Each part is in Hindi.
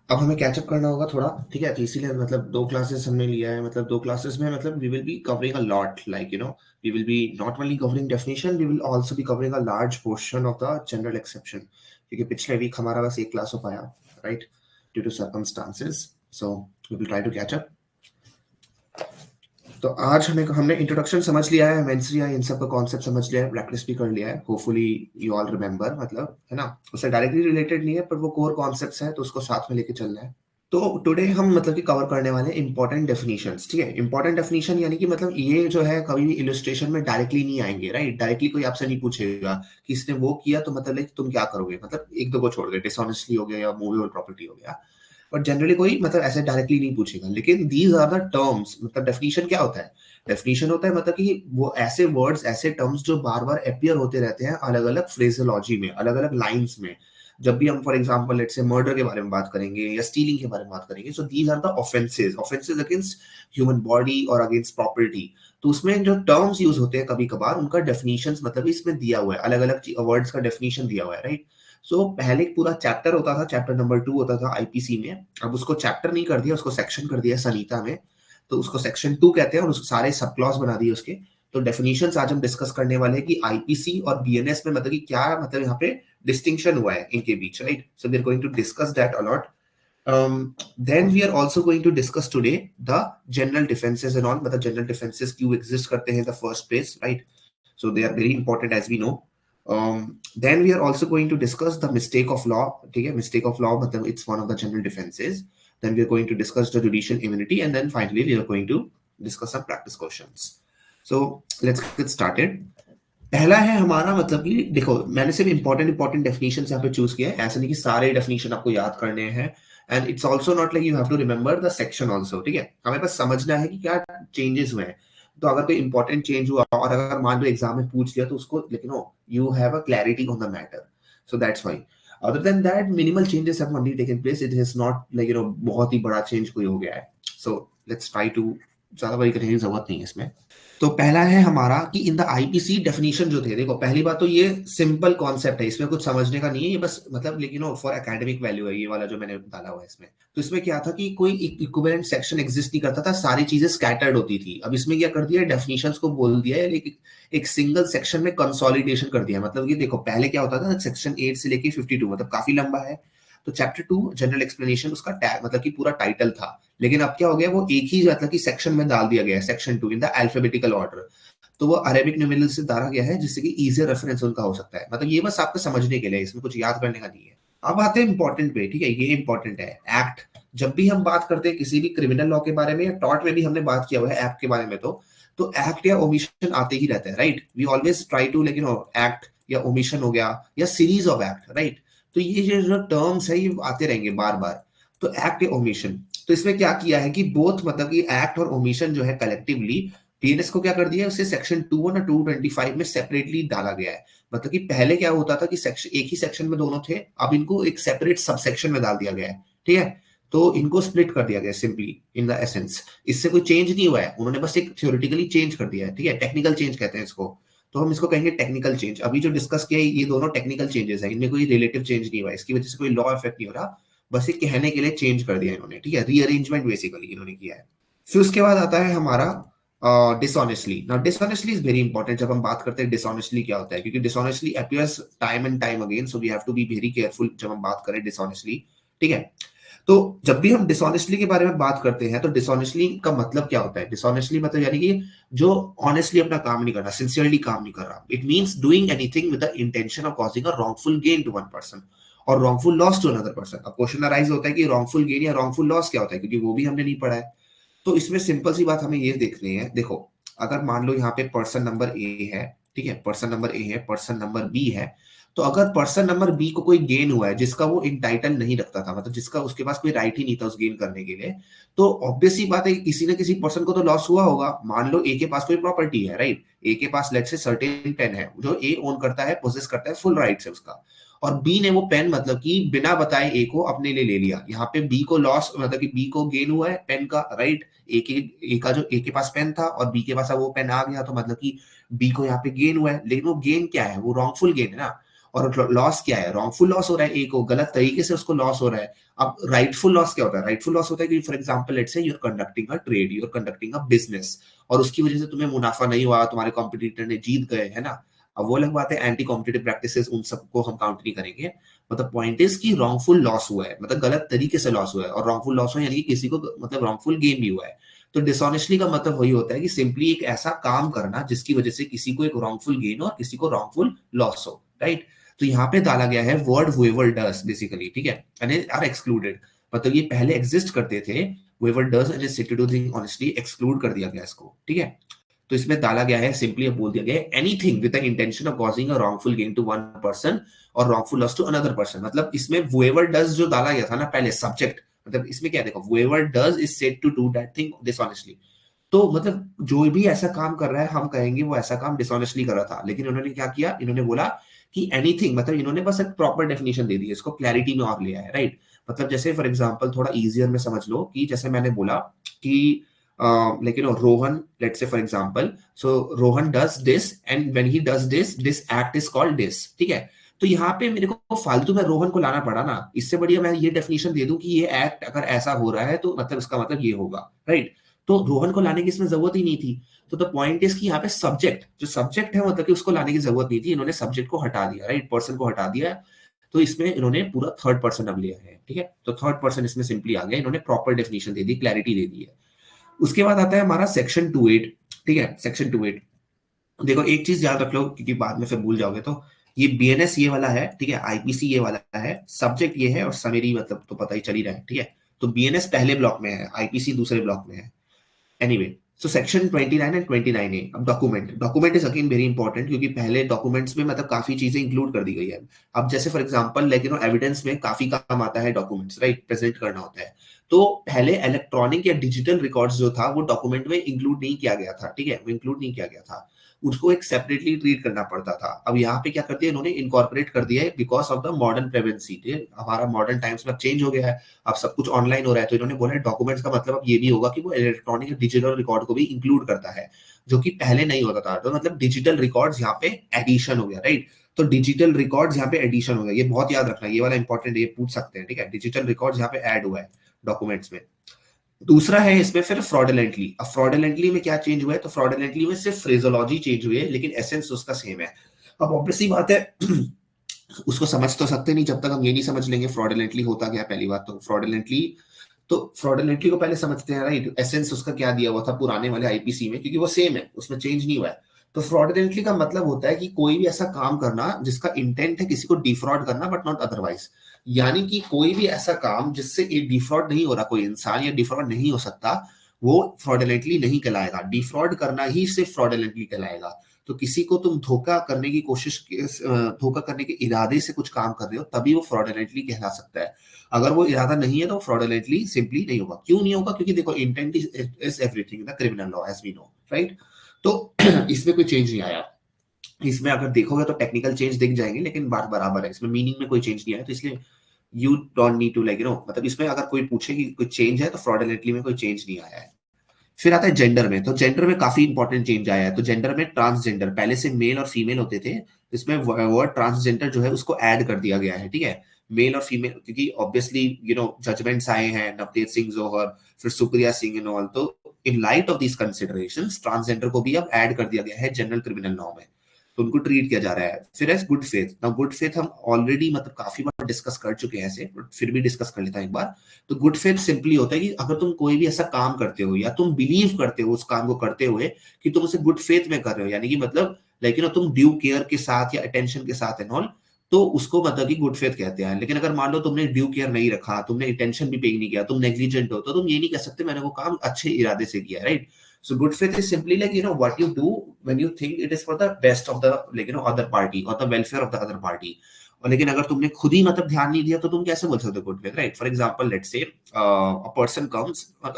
अब हमें कैचअप करना होगा थोड़ा, ठीक है। तो इसीलिए मतलब दो क्लासेस हमने लिया है, मतलब दो क्लासेस में मतलब we will be covering a lot, like we will be not only covering definition, we will also be covering a large portion of the general exception, क्योंकि पिछले वीक हमारा बस एक क्लास हो पाया, right, due to circumstances. So we will try to catch up. तो आज हमें हमने इंट्रोडक्शन समझ लिया है, मेंसरिया इन सब का कॉन्सेप्ट समझ लिया है, प्रैक्टिस भी कर लिया है, होपफुली यू ऑल रिमेंबर, मतलब है ना। उससे डायरेक्टली रिलेटेड नहीं है पर वो कोर कॉन्सेप्ट्स हैं, तो उसको साथ में लेके चलना है। तो टुडे हम मतलब कि कवर करने वाले हैं इंपॉर्टेंट डेफिनेशंस, ठीक है। इंपॉर्टेंट डेफिनेशन यानी कि मतलब ये जो है कभी भी इलस्ट्रेशन में डायरेक्टली नहीं आएंगे, राइट। डायरेक्टली कोई आपसे नहीं पूछेगा कि इसने वो किया तो मतलब like, तुम क्या करोगे, मतलब एक दो को छोड़ के डिसऑनेस्टली हो गया या मूवेबल प्रॉपर्टी हो गया, बट जनरली कोई मतलब ऐसे डायरेक्टली नहीं पूछेगा। लेकिन दीज आर द टर्म्स, मतलब डेफिनेशन क्या होता है, डेफिनेशन होता है मतलब कि वो ऐसे वर्ड्स, ऐसे टर्म्स जो बार बार अपीयर होते रहते हैं अलग अलग फ्रेजोलॉजी में, अलग अलग लाइंस में। जब भी हम फॉर एग्जांपल लेट्स से मर्डर के बारे में बात करेंगे या स्टीलिंग के बारे में बात करेंगे, so these are the offences, offences against human body और अगेंस्ट प्रॉपर्टी। तो उसमें जो टर्म्स यूज होते हैं कभी कभार उनका डेफिनेशन मतलब इसमें दिया हुआ है, अलग अलग वर्ड्स का डेफिनेशन दिया हुआ है, राइट। सो पहले एक पूरा चैप्टर होता था, चैप्टर नंबर 2 होता था आईपीसी में, अब उसको चैप्टर नहीं कर दिया, उसको सेक्शन कर दिया सनीता में। तो उसको सेक्शन 2 कहते हैं और उसको सारे सब क्लॉज बना दिए उसके। तो डेफिनेशंस आज हम डिस्कस करने वाले हैं कि आईपीसी और बीएनएस में मतलब कि क्या मतलब यहाँ पे डिस्टिंक्शन हुआ है इनके बीच, right. So we are going to discuss that a lot. Then we are also going to discuss today the general defenses and all, मतलब general defenses क्यों exist करते हैं in the first place, right? So they are very important as we know. Then we are also going to discuss the mistake of law, ठीक है, mistake of law मतलब it's one of the general defenses. Then we are going to discuss the judicial immunity, and then finally we are going to discuss some practice questions. So let's get started. पहला है हमारा मतलब कि देखो मैंने सिर्फ इंपॉर्टेंट इंपॉर्टेंट डेफिनेशन यहाँ पे चूज किया है, ऐसा नहीं कि सारे डेफिनेशन आपको याद करने हैं। And it's also not like you have to remember the section also, ठीक है। हमें बस समझना है कि क्या चेंजेस हुए हैं। तो अगर कोई इंपॉर्टेंट चेंज हुआ और अगर मान लो एग्जाम में पूछ लिया तो उसको लेकिन you have a clarity on the matter, so that's why. Other than that minimal changes have only taken place, it is not like बहुत ही बड़ा चेंज कोई हो गया है। सो लेट्स ट्राई टू, ज्यादा बड़ी करने की जरूरत नहीं है इसमें। तो पहला है हमारा कि इन द आईपीसी डेफिनेशन जो थे, देखो पहली बात तो ये सिंपल कॉन्सेप्ट है, इसमें कुछ समझने का नहीं है, ये बस मतलब लेकिन फॉर एकेडमिक वैल्यू है ये वाला जो मैंने डाला हुआ है इसमें। तो इसमें क्या था कि कोई इक्विवेलेंट सेक्शन एग्जिस्ट नहीं करता था, सारी चीजें स्कैटर्ड होती थी। अब इसमें क्या कर दिया, डेफिनेशंस को बोल दिया है एक सिंगल सेक्शन में कंसोलिडेशन कर दिया। मतलब ये देखो पहले क्या होता था, सेक्शन 8 से लेके 52 मतलब काफी लंबा है। तो चैप्टर 2 जनरल एक्सप्लेनेशन उसका टैग मतलब कि पूरा टाइटल था। लेकिन अब क्या हो गया, वो एक ही मतलब कि सेक्शन में डाल दिया गया है, section 2 in the alphabetical order. तो वो अरेबिक न्यूमेरल से डाला गया है जिससे कि इजियर रेफरेंस उनका हो सकता है। मतलब ये बस आपको समझने के लिए, इसमें कुछ याद करने का नहीं है। अब आते हैं इंपॉर्टेंट पे, ठीक है, ये इंपॉर्टेंट है एक्ट। जब भी हम बात करते हैं किसी भी क्रिमिनल लॉ के बारे में या टॉर्ट में भी हमने बात किया हुआ है एक्ट के बारे में, तो एक्ट या ओमिशन आते ही रहता है, right. We always try to लेकिन एक्ट या ओमिशन हो गया या सीरीज ऑफ एक्ट, राइट। तो ये जो टर्म्स है ये आते रहेंगे बार बार। तो एक्ट या ओमिशन, तो इसमें क्या किया है कि बोथ मतलब कि एक्ट और ओमिशन जो है कलेक्टिवली पीएनएस को क्या कर दिया है, उसे सेक्शन 2 और 225 में सेपरेटली डाला गया है। मतलब कि पहले क्या होता था कि सेक्शन एक ही सेक्शन में दोनों थे, अब इनको एक सेपरेट सब सेक्शन में डाल दिया गया है, ठीक है। तो इनको स्प्लिट कर दिया गया सिंपली इन द एसेंस। इससे कोई चेंज नहीं हुआ है, उन्होंने बस एक थ्योरेटिकली चेंज कर दिया है, ठीक है। टेक्निकल चेंज कहते हैं इसको, तो हम इसको कहेंगे टेक्निकल चेंज। अभी जो डिस्कस किया है ये दोनों टेक्निकल चेंजेस है, इनमें कोई रिलेटिव चेंज नहीं हुआ है, इसकी वजह से कोई लॉ इफेक्ट नहीं हो रहा। बस ये कहने के लिए चेंज कर दिया इन्होंने, ठीक है, रीअरेंजमेंट बेसिकली इन्होंने किया है। फिर उसके बाद आता है हमारा dishonestly. Now dishonestly is very important. जब हम बात करते हैं डिसऑनेस्टली क्या होता है, क्योंकि dishonestly appears time and time again, so we have to be very careful जब हम बात करें डिसऑनेस्टली, ठीक है। तो जब भी हम डिसऑनेस्टली के बारे में बात करते हैं तो डिसऑनेस्टली का मतलब क्या होता है, डिसऑनेस्टली मतलब यानी कि जो ऑनेस्टली अपना काम नहीं कर रहा, सिंसियरली काम नहीं कर रहा। It means doing anything with the intention of causing a wrongful gain to one person और wrongful loss to another person. अब क्वेश्चन अराइज होता है कि रॉन्गफुल गेन या रॉन्गफुल लॉस क्या होता है, क्योंकि वो भी हमने नहीं पढ़ा है। तो इसमें सिंपल सी बात हमें ये देखनी है, देखो अगर मान लो यहाँ पे पर्सन नंबर ए है, ठीक है, पर्सन नंबर ए है, पर्सन नंबर बी है। तो अगर पर्सन नंबर बी को कोई गेन हुआ है जिसका वो इंटाइटल नहीं रखता था, मतलब जिसका उसके पास कोई राइट ही नहीं था उस गेन करने के लिए, तो ऑब्वियस सी बात है कि किसी ना किसी पर्सन को तो लॉस हुआ होगा। मान लो ए के पास कोई प्रॉपर्टी है, राइट, ए के पास लेट्स से सर्टेन पेन है जो ए ओन करता है, पोजेस करता है, फुल राइट है उसका। और बी ने वो पेन मतलब कि बिना बताए ए को अपने लिए ले लिया। यहाँ पे बी को लॉस मतलब कि बी को गेन हुआ है पेन का, राइट। ए का जो ए के पास पेन था और बी के पास अब वो पेन आ गया, तो मतलब कि बी को यहाँ पे गेन हुआ है। लेकिन वो गेन क्या है, वो रॉन्गफुल गेन है ना। और लॉस क्या है, रॉन्गफुल लॉस हो रहा है, एक को गलत तरीके से उसको लॉस हो रहा है। अब राइटफुल लॉस क्या होता है, राइटफुल लॉस होता है कि for example let's say you are conducting a trade, you are conducting a business, और उसकी वजह से तुम्हें मुनाफा नहीं हुआ, तुम्हारे कॉम्पिटिटर ने जीत गए, है ना। अब वो अलग बात है, एंटी कॉम्पिटिटिव प्रैक्टिसेस उन सबको हम काउंट नहीं करेंगे। मतलब पॉइंट इज कि रॉन्गफुल लॉस हुआ है, मतलब गलत तरीके से लॉस हुआ है, और रॉन्गफुल लॉस हुआ है यानी कि किसी को मतलब रॉन्गफुल गेन भी हुआ है। तो डिसऑनेस्टली का मतलब वही होता है कि सिंपली एक ऐसा काम करना जिसकी वजह से किसी को एक रॉन्गफुल गेन हो और किसी को रॉन्गफुल लॉस हो, राइट। तो यहाँ पे डाला गया है वर्ड whoever does बेसिकली, ठीक है, एंड आर एक्सक्लूडेड। मतलब ये पहले एग्जिस्ट करते थे, whoever does and is said to do things honestly, exclude कर दिया गया इसको, ठीक है। तो इसमें डाला गया है, सिंपली अब बोल दिया गया है, anything with the intention of causing a wrongful gain to one person और wrongful loss to another person. मतलब इसमें whoever does जो डाला गया था ना पहले सब्जेक्ट, मतलब इसमें क्या देखो, whoever does is said to do that thing dishonestly। तो मतलब जो भी ऐसा काम कर रहा है हम कहेंगे वो ऐसा काम डिसऑनेस्टली कर रहा था, लेकिन उन्होंने क्या किया, इन्होंने बोला कि एनीथिंग, मतलब इन्होंने बस एक प्रॉपर डेफिनेशन दे दी, इसको क्लैरिटी में और लिया है, राइट। मतलब जैसे फॉर एग्जांपल थोड़ा इजियर में समझ लो कि जैसे मैंने बोला कि लेकिन Rohan, let's say for example, so Rohan does this and when he does this act is called this, ठीक है। तो यहाँ पे मेरे को फालतू में रोहन को लाना पड़ा ना, इससे बढ़िया मैं ये डेफिनेशन दे दूं कि ये एक्ट अगर ऐसा हो रहा है तो मतलब इसका मतलब ये होगा, राइट। तो रोहन को लाने की इसमें जरूरत ही नहीं थी। तो द पॉइंट इज कि यहाँ पे सब्जेक्ट, जो सब्जेक्ट है मतलब कि उसको लाने की जरूरत नहीं थी, इन्होंने सब्जेक्ट को हटा दिया, राइट, पर्सन को हटा दिया। तो इसमें इन्होंने पूरा थर्ड पर्सन अब लिया है, ठीक है। तो थर्ड पर्सन इसमें सिंपली आ गया, इन्होंने प्रॉपर डेफिनेशन दे दी, क्लैरिटी दे दी है। उसके बाद आता है हमारा सेक्शन 28, ठीक है। सेक्शन 28 देखो, एक चीज याद रख लो क्योंकि बाद में फिर भूल जाओगे। तो ये बीएनएस ये वाला है, ठीक है, आईपीसी ये वाला है, सब्जेक्ट ये है, और समेरी मतलब तो पता ही चल ही रहा है, ठीक है। तो बीएनएस पहले ब्लॉक में है, आईपीसी दूसरे ब्लॉक में है। एनीवे, सो सेक्शन 29 एंड 29 ए। अब document, document is again very important, क्योंकि पहले डॉक्यूमेंट्स में मतलब काफी चीजें इंक्लूड कर दी गई है। अब जैसे फॉर एग्जांपल लाइक एविडेंस में काफी काम आता है डॉक्यूमेंट्स, राइट, प्रेजेंट करना होता है। तो पहले इलेक्ट्रॉनिक या डिजिटल रिकॉर्ड्स जो था वो डॉक्यूमेंट में इंक्लूड नहीं किया गया था, ठीक है, वो इंक्लूड नहीं किया गया था, उसको एक सेपरेटली ट्रीट करना पड़ता था। अब यहाँ पे क्या कर दिया इन्होंने, इनकॉर्पोरेट कर दिया है because of the modern pregnancy. हमारा मॉडर्न टाइम्स में चेंज हो गया है, अब सब कुछ ऑनलाइन हो रहा है, तो इन्होंने बोला डॉक्यूमेंट्स का मतलब अब ये भी होगा कि वो इलेक्ट्रॉनिक डिजिटल रिकॉर्ड को भी इंक्लूड करता है, जो कि पहले नहीं होता था। तो मतलब डिजिटल रिकॉर्ड्स यहाँ पे एडिशन हो गया, राइट। तो डिजिटल रिकॉर्ड्स यहाँ पे एडिशन हो गया, ये बहुत याद रखना, ये वाला इंपॉर्टेंट, ये पूछ सकते हैं, ठीक है। डिजिटल रिकॉर्ड्स यहाँ पे ऐड हुआ है डॉक्यूमेंट्स में। दूसरा है इसमें फिर फ्रॉडलेंटली। अब फ्रॉडलेंटली में क्या चेंज हुआ है, तो फ्रॉडलेंटली में सिर्फ फ्रेजोलॉजी चेंज हुई है, लेकिन एसेंस उसका सेम है। अब ऑब्वियसली बात है उसको समझ तो सकते नहीं जब तक हम ये नहीं समझ लेंगे फ्रॉडलेंटली होता क्या है। पहली बात तो फ्रॉडलेंटली को पहले समझते हैं, राइट। एसेंस उसका क्या दिया हुआ था पुराने वाले आईपीसी में, क्योंकि वो सेम है, उसमें चेंज नहीं हुआ है। तो फ्रॉडलेंटली का मतलब होता है कि कोई भी ऐसा काम करना जिसका इंटेंट है किसी को डिफ्रॉड करना, बट नॉट अदरवाइज। यानी कि कोई भी ऐसा काम जिससे डिफ्रॉड नहीं हो रहा कोई इंसान, या डिफ्रॉड नहीं हो सकता, वो फ्रॉडलेंटली नहीं कहलाएगा। डिफ्रॉड करना ही सिर्फ फ्रॉडलेंटली कहलाएगा। तो किसी को तुम धोखा करने की कोशिश, धोखा करने के इरादे से कुछ काम कर रहे हो, तभी वो फ्रॉडलेंटली कहला सकता है। अगर वो इरादा नहीं है तो फ्रॉडलेंटली सिंपली नहीं होगा। क्यों नहीं होगा, क्योंकि देखो intent is everything the criminal law as we know, right. तो इसमें कोई चेंज नहीं आया। इसमें अगर देखोगे तो टेक्निकल चेंज दिख जाएंगे, लेकिन बात बराबर है, इसमें मीनिंग में कोई चेंज नहीं आया। तो इसलिए you don't need to like मतलब इसमें अगर कोई पूछे कि कोई चेंज है, तो फ्रॉडलेंटली में कोई चेंज नहीं आया है। फिर आता है जेंडर में। तो जेंडर में काफी इंपॉर्टेंट चेंज आया है। तो जेंडर में ट्रांसजेंडर, पहले से मेल और फीमेल होते थे, इसमें वर्ड ट्रांसजेंडर जो है उसको ऐड कर दिया गया है, ठीक है। मेल और फीमेल, क्योंकि ऑब्वियसली जजमेंट्स आए हैं नवतेज सिंह जोहर, फिर सुप्रिया सिंह एंड ऑल। तो in light of these considerations transgender को भी अब ऐड कर दिया गया है जनरल क्रिमिनल लॉ में। तो उनको ट्रीट किया जा रहा है। फिर है good faith. Now good faith हम ऑलरेडी मतलब काफी बार डिस्कस कर चुके हैं ऐसे, बट फिर भी डिस्कस कर लेता हूं एक बार। तो गुड फेथ सिंपली होता है कि अगर तुम कोई भी ऐसा काम करते हो या तुम बिलीव करते हो उस काम को करते हुए कि तुम उसे गुड फेथ में कर रहे हो, यानी कि मतलब तुम ड्यू केयर के साथ या अटेंशन के साथ एंड ऑल, तो उसको मतलब कि गुड फेथ कहते हैं। लेकिन अगर मान लो तुमने ड्यू केयर नहीं रखा, तुमने अटेंशन भी पे नहीं किया, तुम नेग्लिजेंट हो, तो तुम ये नहीं कह सकते मैंने वो काम अच्छे इरादे से किया, right. So good faith is simply like what you do when you think it is for the best of the other party or the welfare of the other party. और लेकिन अगर तुमने खुद ही मतलब ध्यान नहीं दिया तो तुम कैसे बोल सकते हो good faith, right. For example let's से a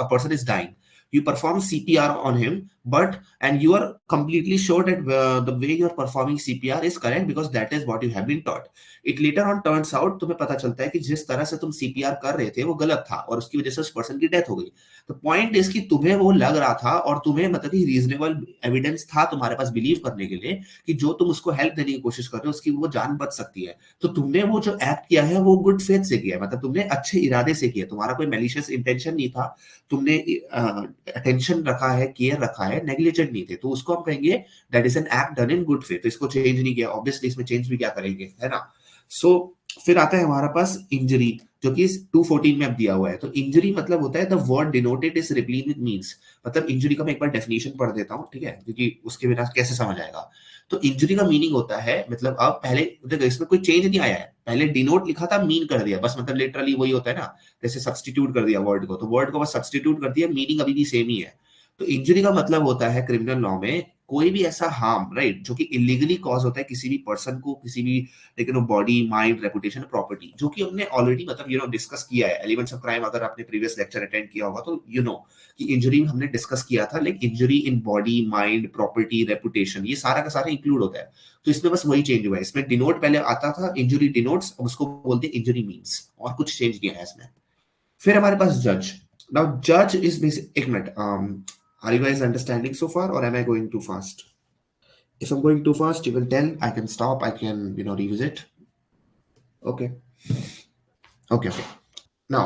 person is dying, you perform CPR on him, but and you are completely sure that the way you are performing CPR is correct because that is what you have been taught. It later on turns out, तुम्हें पता चलता है कि जिस तरह से तुम CPR कर रहे थे वो गलत था और उसकी वजह से उस पर्सन की डेथ हो गई. तो पॉइंट इज कि तुम्हें वो लग रहा था और तुम्हें मतलब कि रीजनेबल एविडेंस था तुम्हारे पास बिलीव करने के लिए कि जो तुम उसको हेल्प देने की कोशिश कर रहे हो उसकी वो जान बच सकती है. तो तुमने वो जो एक्ट किया है वो गुड फेथ से किया है, मतलब तुमने अच्छे इरादे से किया, तुम्हारा कोई मैलिशियस इंटेंशन नहीं था. तुमने अटेंशन रखा है, केयर रखा है, नेग्लिजेंट नहीं थे, तो उसको हम कहेंगे that is an act done in good faith. तो इसको चेंज नहीं किया, ऑब्वियसली इसमें चेंज भी क्या करेंगे, है ना. सो फिर आता है हमारा पास इंजरी, जो कि 214 में अब दिया हुआ है. तो इंजरी मतलब होता है the word denoted is replete with means. मतलब इंजरी का मैं एक बार डेफिनेशन पढ़ देता हूँ, ठीक है, क्योंकि उसके बिना कैसे समझ आएगा. तो इंजरी का मीनिंग होता है, मतलब अब पहले देखो इसमें कोई चेंज नहीं आया है, पहले डिनोट लिखा था, मीन कर दिया बस, मतलब लिटरली वही होता है ना, जैसे सब्स्टिट्यूट कर दिया वर्ड को, तो वर्ड को बस सब्स्टिट्यूट कर दिया, मीनिंग अभी भी सेम ही है. तो इंजरी का मतलब होता है क्रिमिनल लॉ में कोई भी ऐसा हार्म, राइट, जो कि इलीगली कॉज होता है किसी भी पर्सन को, किसी भी लेकिन वो बॉडी, माइंड, रेपुटेशन, प्रॉपर्टी, जो कि हमने ऑलरेडी मतलब डिस्कस किया है एलिमेंट्स ऑफ क्राइम. अगर आपने प्रीवियस लेक्चर अटेंड किया होगा तो कि इंजरी हमने डिस्कस किया था, like injury in body, mind, property, reputation, ये सारा का सारा इंक्लूड होता है. तो इसमें बस वही चेंज हुआ है, इसमें डिनोट पहले आता था, इंजरी डिनोट्स, अब उसको बोलते हैं इंजरी मीन्स, और कुछ चेंज किया है इसमें. फिर हमारे पास जज. नाउ जज इज बेसिक, एक minute, are you guys understanding so far or am I going too fast? If I'm going too fast, you will tell. I can stop. I can, revisit. Okay. Okay. Now,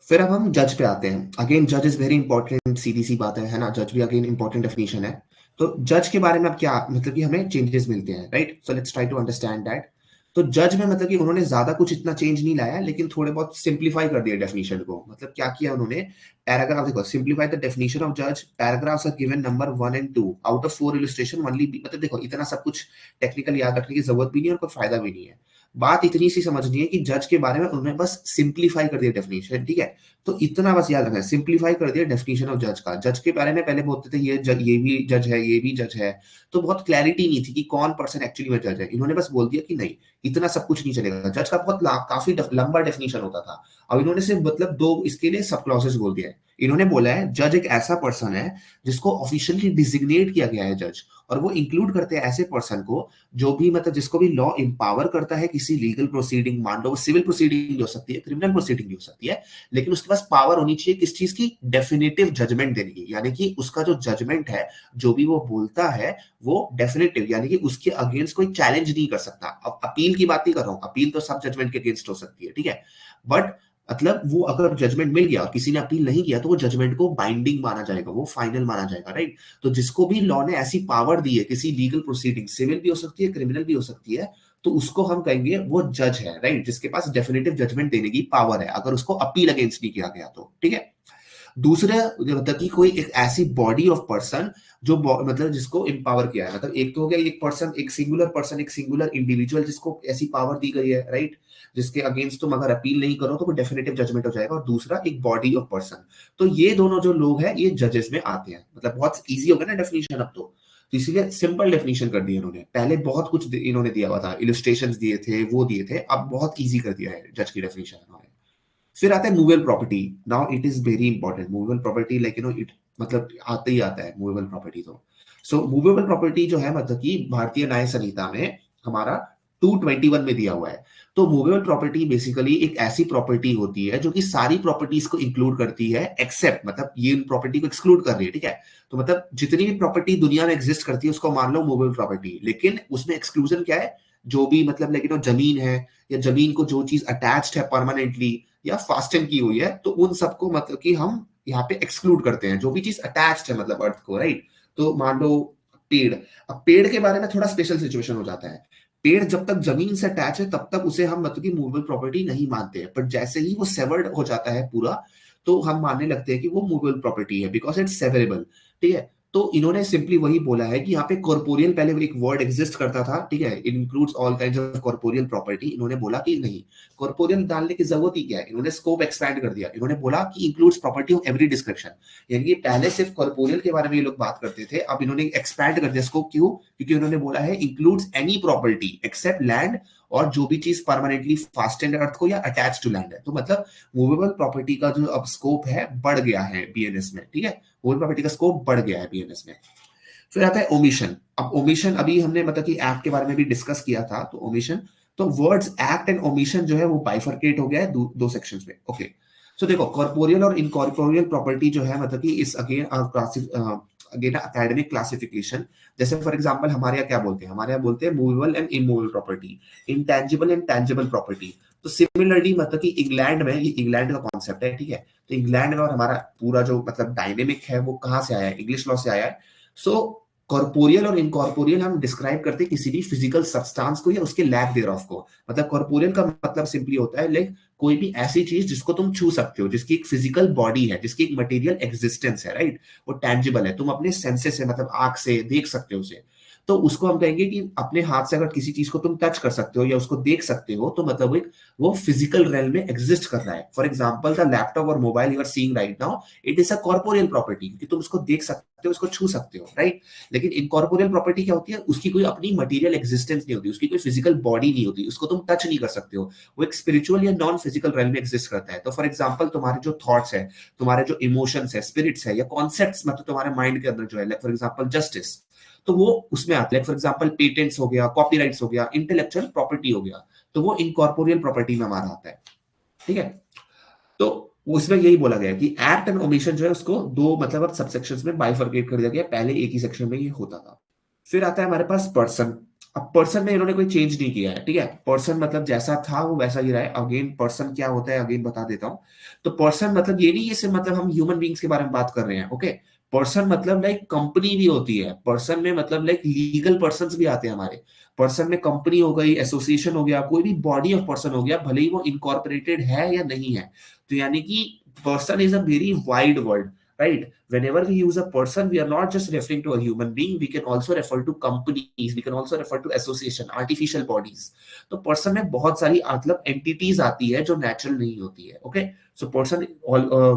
फिर अब हम जज पे आते हैं. अगेन जज इज वेरी इंपॉर्टेंट, सीधी सी बात है ना. जज भी अगेन इंपॉर्टेंट डेफिनेशन है. तो जज के बारे में अब क्या मतलब कि हमें चेंजेस मिलते हैं, right. So let's try to understand that. तो जज में मतलब कि उन्होंने ज्यादा कुछ इतना चेंज नहीं लाया, लेकिन थोड़े बहुत सिंप्लीफाई कर दिया डेफिनेशन को. मतलब क्या किया उन्होंने, पैराग्राफ देखो, सिंप्लीफाई द डेफिनेशन ऑफ जज, paragraphs are given number 1 and 2 out of 4 illustration only. मतलब देखो इतना सब कुछ टेक्निकल याद रखने की जरूरत भी नहीं है और कोई फायदा भी नहीं है. बात इतनी सी समझनी है कि जज के बारे में उन्होंने बस सिंप्लीफाई कर दिया डेफिनेशन, ठीक है. तो इतना बस याद रखना है, सिंप्लीफाई कर दिया डेफिनेशन ऑफ जज का. जज के बारे में पहले बोलते थे ये भी जज है, ये भी जज है, तो बहुत क्लैरिटी नहीं थी कि कौन पर्सन एक्चुअली में जज है. इन्होंने बस बोल दिया कि नहीं, इतना सब कुछ नहीं चलेगा. जज का बहुत काफी लंबा डेफिनेशन होता था. अब इन्होंने सिर्फ मतलब 2 इसके लिए सब क्लॉजेस बोल दिया है. इन्होंने बोला है जज एक ऐसा पर्सन है जिसको ऑफिशियली डिजिग्नेट किया गया है जज, और वो इंक्लूड करते हैं ऐसे पर्सन को जो भी मतलब जिसको भी लॉ इंपावर करता है किसी लीगल प्रोसीडिंग, मान लो सिविल प्रोसीडिंग भी हो सकती है, क्रिमिनल प्रोसीडिंग भी हो सकती है, लेकिन उसके पास पावर होनी चाहिए किस चीज की, डेफिनेटिव जजमेंट देने की. यानी कि उसका जो जजमेंट है, जो भी वो बोलता है, वो डेफिनेटिव, यानी कि उसके अगेंस्ट कोई चैलेंज नहीं कर सकता. अब अपील की बात नहीं कर रहा हूं, अपील तो सब जजमेंट के अगेंस्ट हो सकती है, ठीक है, बट मतलब वो अगर जजमेंट मिल गया और किसी ने अपील नहीं किया तो वो जजमेंट को बाइंडिंग माना जाएगा, वो फाइनल माना जाएगा, राइट. तो जिसको भी लॉ ने ऐसी पावर दी है किसी लीगल प्रोसीडिंग, सिविल भी हो सकती है, क्रिमिनल भी हो सकती है, तो उसको हम कहेंगे वो जज है, राइट, जिसके पास डेफिनेटिव जजमेंट देने की पावर है अगर उसको अपील अगेंस्ट नहीं किया गया तो, ठीक है. दूसरे मतलब कि कोई एक ऐसी बॉडी ऑफ पर्सन जो मतलब जिसको एम्पावर किया है, मतलब एक तो हो गया एक पर्सन, एक सिंगुलर इंडिविजुअल जिसको ऐसी पावर दी गई है, राइट, जिसके अगेंस्ट तुम अगर अपील नहीं करो तो वो डेफिनेटिव जजमेंट हो जाएगा. और दूसरा एक बॉडी ऑफ पर्सन. तो ये दोनों जो लोग हैं ये जजेस में आते हैं. मतलब बहुत इजी हो गया ना डेफिनेशन अब तो इसीलिए सिंपल डेफिनेशन कर दिया इन्होंने. पहले बहुत कुछ इन्होंने दिया हुआ था, इलस्ट्रेशंस दिए थे, वो दिए थे, अब बहुत इजी कर दिया है जज की डेफिनेशन इन्होंने. फिर आता है movable property. Now it is very important. Movable property like it मतलब आता ही आता है मूवेबल प्रॉपर्टी. तो सो मूवेबल प्रॉपर्टी जो है मतलब कि भारतीय न्याय संहिता में हमारा 221 में दिया हुआ है. तो मूवेबल प्रॉपर्टी बेसिकली एक ऐसी प्रॉपर्टी होती है जो कि सारी प्रॉपर्टीज को इंक्लूड करती है, एक्सेप्ट मतलब ये प्रॉपर्टी को एक्सक्लूड कर रही है, ठीक है. तो मतलब जितनी भी प्रॉपर्टी दुनिया में एग्जिस्ट करती है उसको मान लो मूवेबल प्रॉपर्टी, लेकिन उसमें एक्सक्लूजन क्या है, जो भी मतलब लेकिन जमीन है या जमीन को जो चीज अटैच्ड है परमानेंटली या फास्टन की हुई है, तो उन सबको मतलब कि हम यहाँ पे एक्सक्लूड करते हैं, जो भी चीज अटैच्ड है मतलब अर्थ को, राइट. तो मान लो पेड़. अब पेड़ के बारे में थोड़ा स्पेशल सिचुएशन हो जाता है. पेड़ जब तक जमीन से अटैच है तब तक उसे हम मतलब कि मूवेबल प्रॉपर्टी नहीं मानते हैं, पर जैसे ही वो सेवर्ड हो जाता है पूरा, तो हम मानने लगते हैं कि वो मूवेबल प्रॉपर्टी है बिकॉज इट्स सेवरेबल, ठीक है. तो इन्होंने सिंपली वही बोला है कि यहाँ पे कॉर्पोरियल पहले एक वर्ड एग्जिस्ट करता था, ठीक है, it includes all kinds of corporeal property. इन्होंने बोला कि नहीं, कॉर्पोरियल डालने की जरूरत ही क्या है, इन्होंने स्कोप एक्सपैंड कर दिया. इन्होंने बोला कि includes property of every description. यानी कि पहले सिर्फ कॉर्पोरियल के बारे में ये लोग बात करते थे, अब इन्होंने एक्सपैंड कर दिया स्कोप. क्यों? क्योंकि उन्होंने बोला है includes any property except land और जो भी चीज परमानेंटली फास्टेंड अर्थ को या अटैच टू लैंड है। तो मतलब मूवेबल प्रॉपर्टी का जो अब स्कोप है बढ़ गया है बीएनएस में, ठीक है, मूवेबल प्रॉपर्टी का स्कोप बढ़ गया है बीएनएस में। फिर आता है ओमिशन। अब ओमिशन अभी हमने मतलब कि एक्ट के बारे में भी डिस्कस किया था, तो ओमिशन, तो वर्ड्स एक्ट एंड ओमिशन जो है वो बाइफरकेट हो गया है दो सेक्शंस में। ओके, सो देखो कॉर्पोरियल और इनकॉर्पोरियल प्रॉपर्टी जो है मतलब कि इस अगेन एकेडमिक क्लासिफिकेशन, जैसे फॉर एग्जांपल हमारे यहाँ क्या बोलते हैं, हमारे यहाँ बोलते हैं movable and immovable property, intangible and tangible property. तो सिमिलरली मतलब कि इंग्लैंड में, ये इंग्लैंड का कॉन्सेप्ट है, ठीक है, तो इंग्लैंड में और हमारा पूरा जो मतलब डायनेमिक है वो कहाँ से आया है, इंग्लिश लॉ से आया है। सो कॉर्पोरियल और इनकॉर्पोरियल हम डिस्क्राइब करते हैं किसी भी फिजिकल सब्सटेंस को या उसके लैक देयरऑफ को। मतलब कॉर्पोरियल का मतलब सिंपली होता है लाइक कोई भी ऐसी चीज जिसको तुम छू सकते हो, जिसकी एक फिजिकल बॉडी है, जिसकी एक मटेरियल एग्जिस्टेंस है, राइट, वो टैंजिबल है, तुम अपने सेंसेस से मतलब आंख से देख सकते हो उसे, तो उसको हम कहेंगे कि अपने हाथ से अगर किसी चीज को तुम टच कर सकते हो या उसको देख सकते हो, तो मतलब एक वो फिजिकल रेल में एग्जिस्ट कर रहा है। फॉर एग्जाम्पल द लैपटॉप और mobile you are seeing right now, it is a corporeal property, क्योंकि तुम उसको देख सकते हो, उसको छू सकते हो, राइट। लेकिन इनकॉर्पोरियल प्रॉपर्टी क्या होती है, उसकी कोई अपनी मटेरियल एग्जिस्टेंस नहीं होती, उसकी कोई फिजिकल बॉडी नहीं होती, उसको तुम टच नहीं कर सकते हो, वो एक स्पिरिचुअल या नॉन फिजिकल रेल में एग्जिस्ट करता है। तो फॉर एग्जाम्पल तुम्हारे जो थॉट्स है, तुम्हारे जो इमोशंस है, स्पिरिट्स है या कॉन्सेप्ट्स मतलब तुम्हारे माइंड के अंदर जो है, लाइक फॉर एग्जाम्पल जस्टिस, तो वो उसमें आते हैं। फॉर एग्जाम्पल पेटेंट्स हो गया, कॉपीराइट्स हो गया, इंटेलेक्चुअल प्रॉपर्टी हो गया, तो वो इनकॉर्पोरियल प्रॉपर्टी में हमारा आता है, ठीक है। तो उसमें यही बोला गया कि एक्ट एंड ओमिशन जो है उसको दो मतलब अब सबसेक्शंस में बाइफरकेट कर दिया गया, पहले एक ही सेक्शन में ये होता था। फिर आता है हमारे पास पर्सन। अब पर्सन में इन्होंने कोई चेंज नहीं किया है, ठीक है, पर्सन मतलब जैसा था वो वैसा ही रहा है। अगेन पर्सन क्या होता है अगेन बता देता हूं। तो पर्सन मतलब ये नहीं है सिर्फ मतलब हम ह्यूमन बींग्स के बारे में बात कर रहे हैं, ओके। पर्सन मतलब लाइक कंपनी भी होती है, पर्सन में मतलब लाइक लीगल पर्सन भी आते हैं हमारे। पर्सन में कंपनी हो गई, एसोसिएशन हो गया, कोई भी बॉडी ऑफ पर्सन हो गया, भले ही वो इनकॉर्पोरेटेड है या नहीं है। तो यानी कि person is a very wide word, right? Whenever we use a person, we are not just referring to a human being, we can also refer to companies, we can also refer to association, artificial bodies. तो person में बहुत सारी मतलब entities आती है जो natural नहीं होती है, okay? So person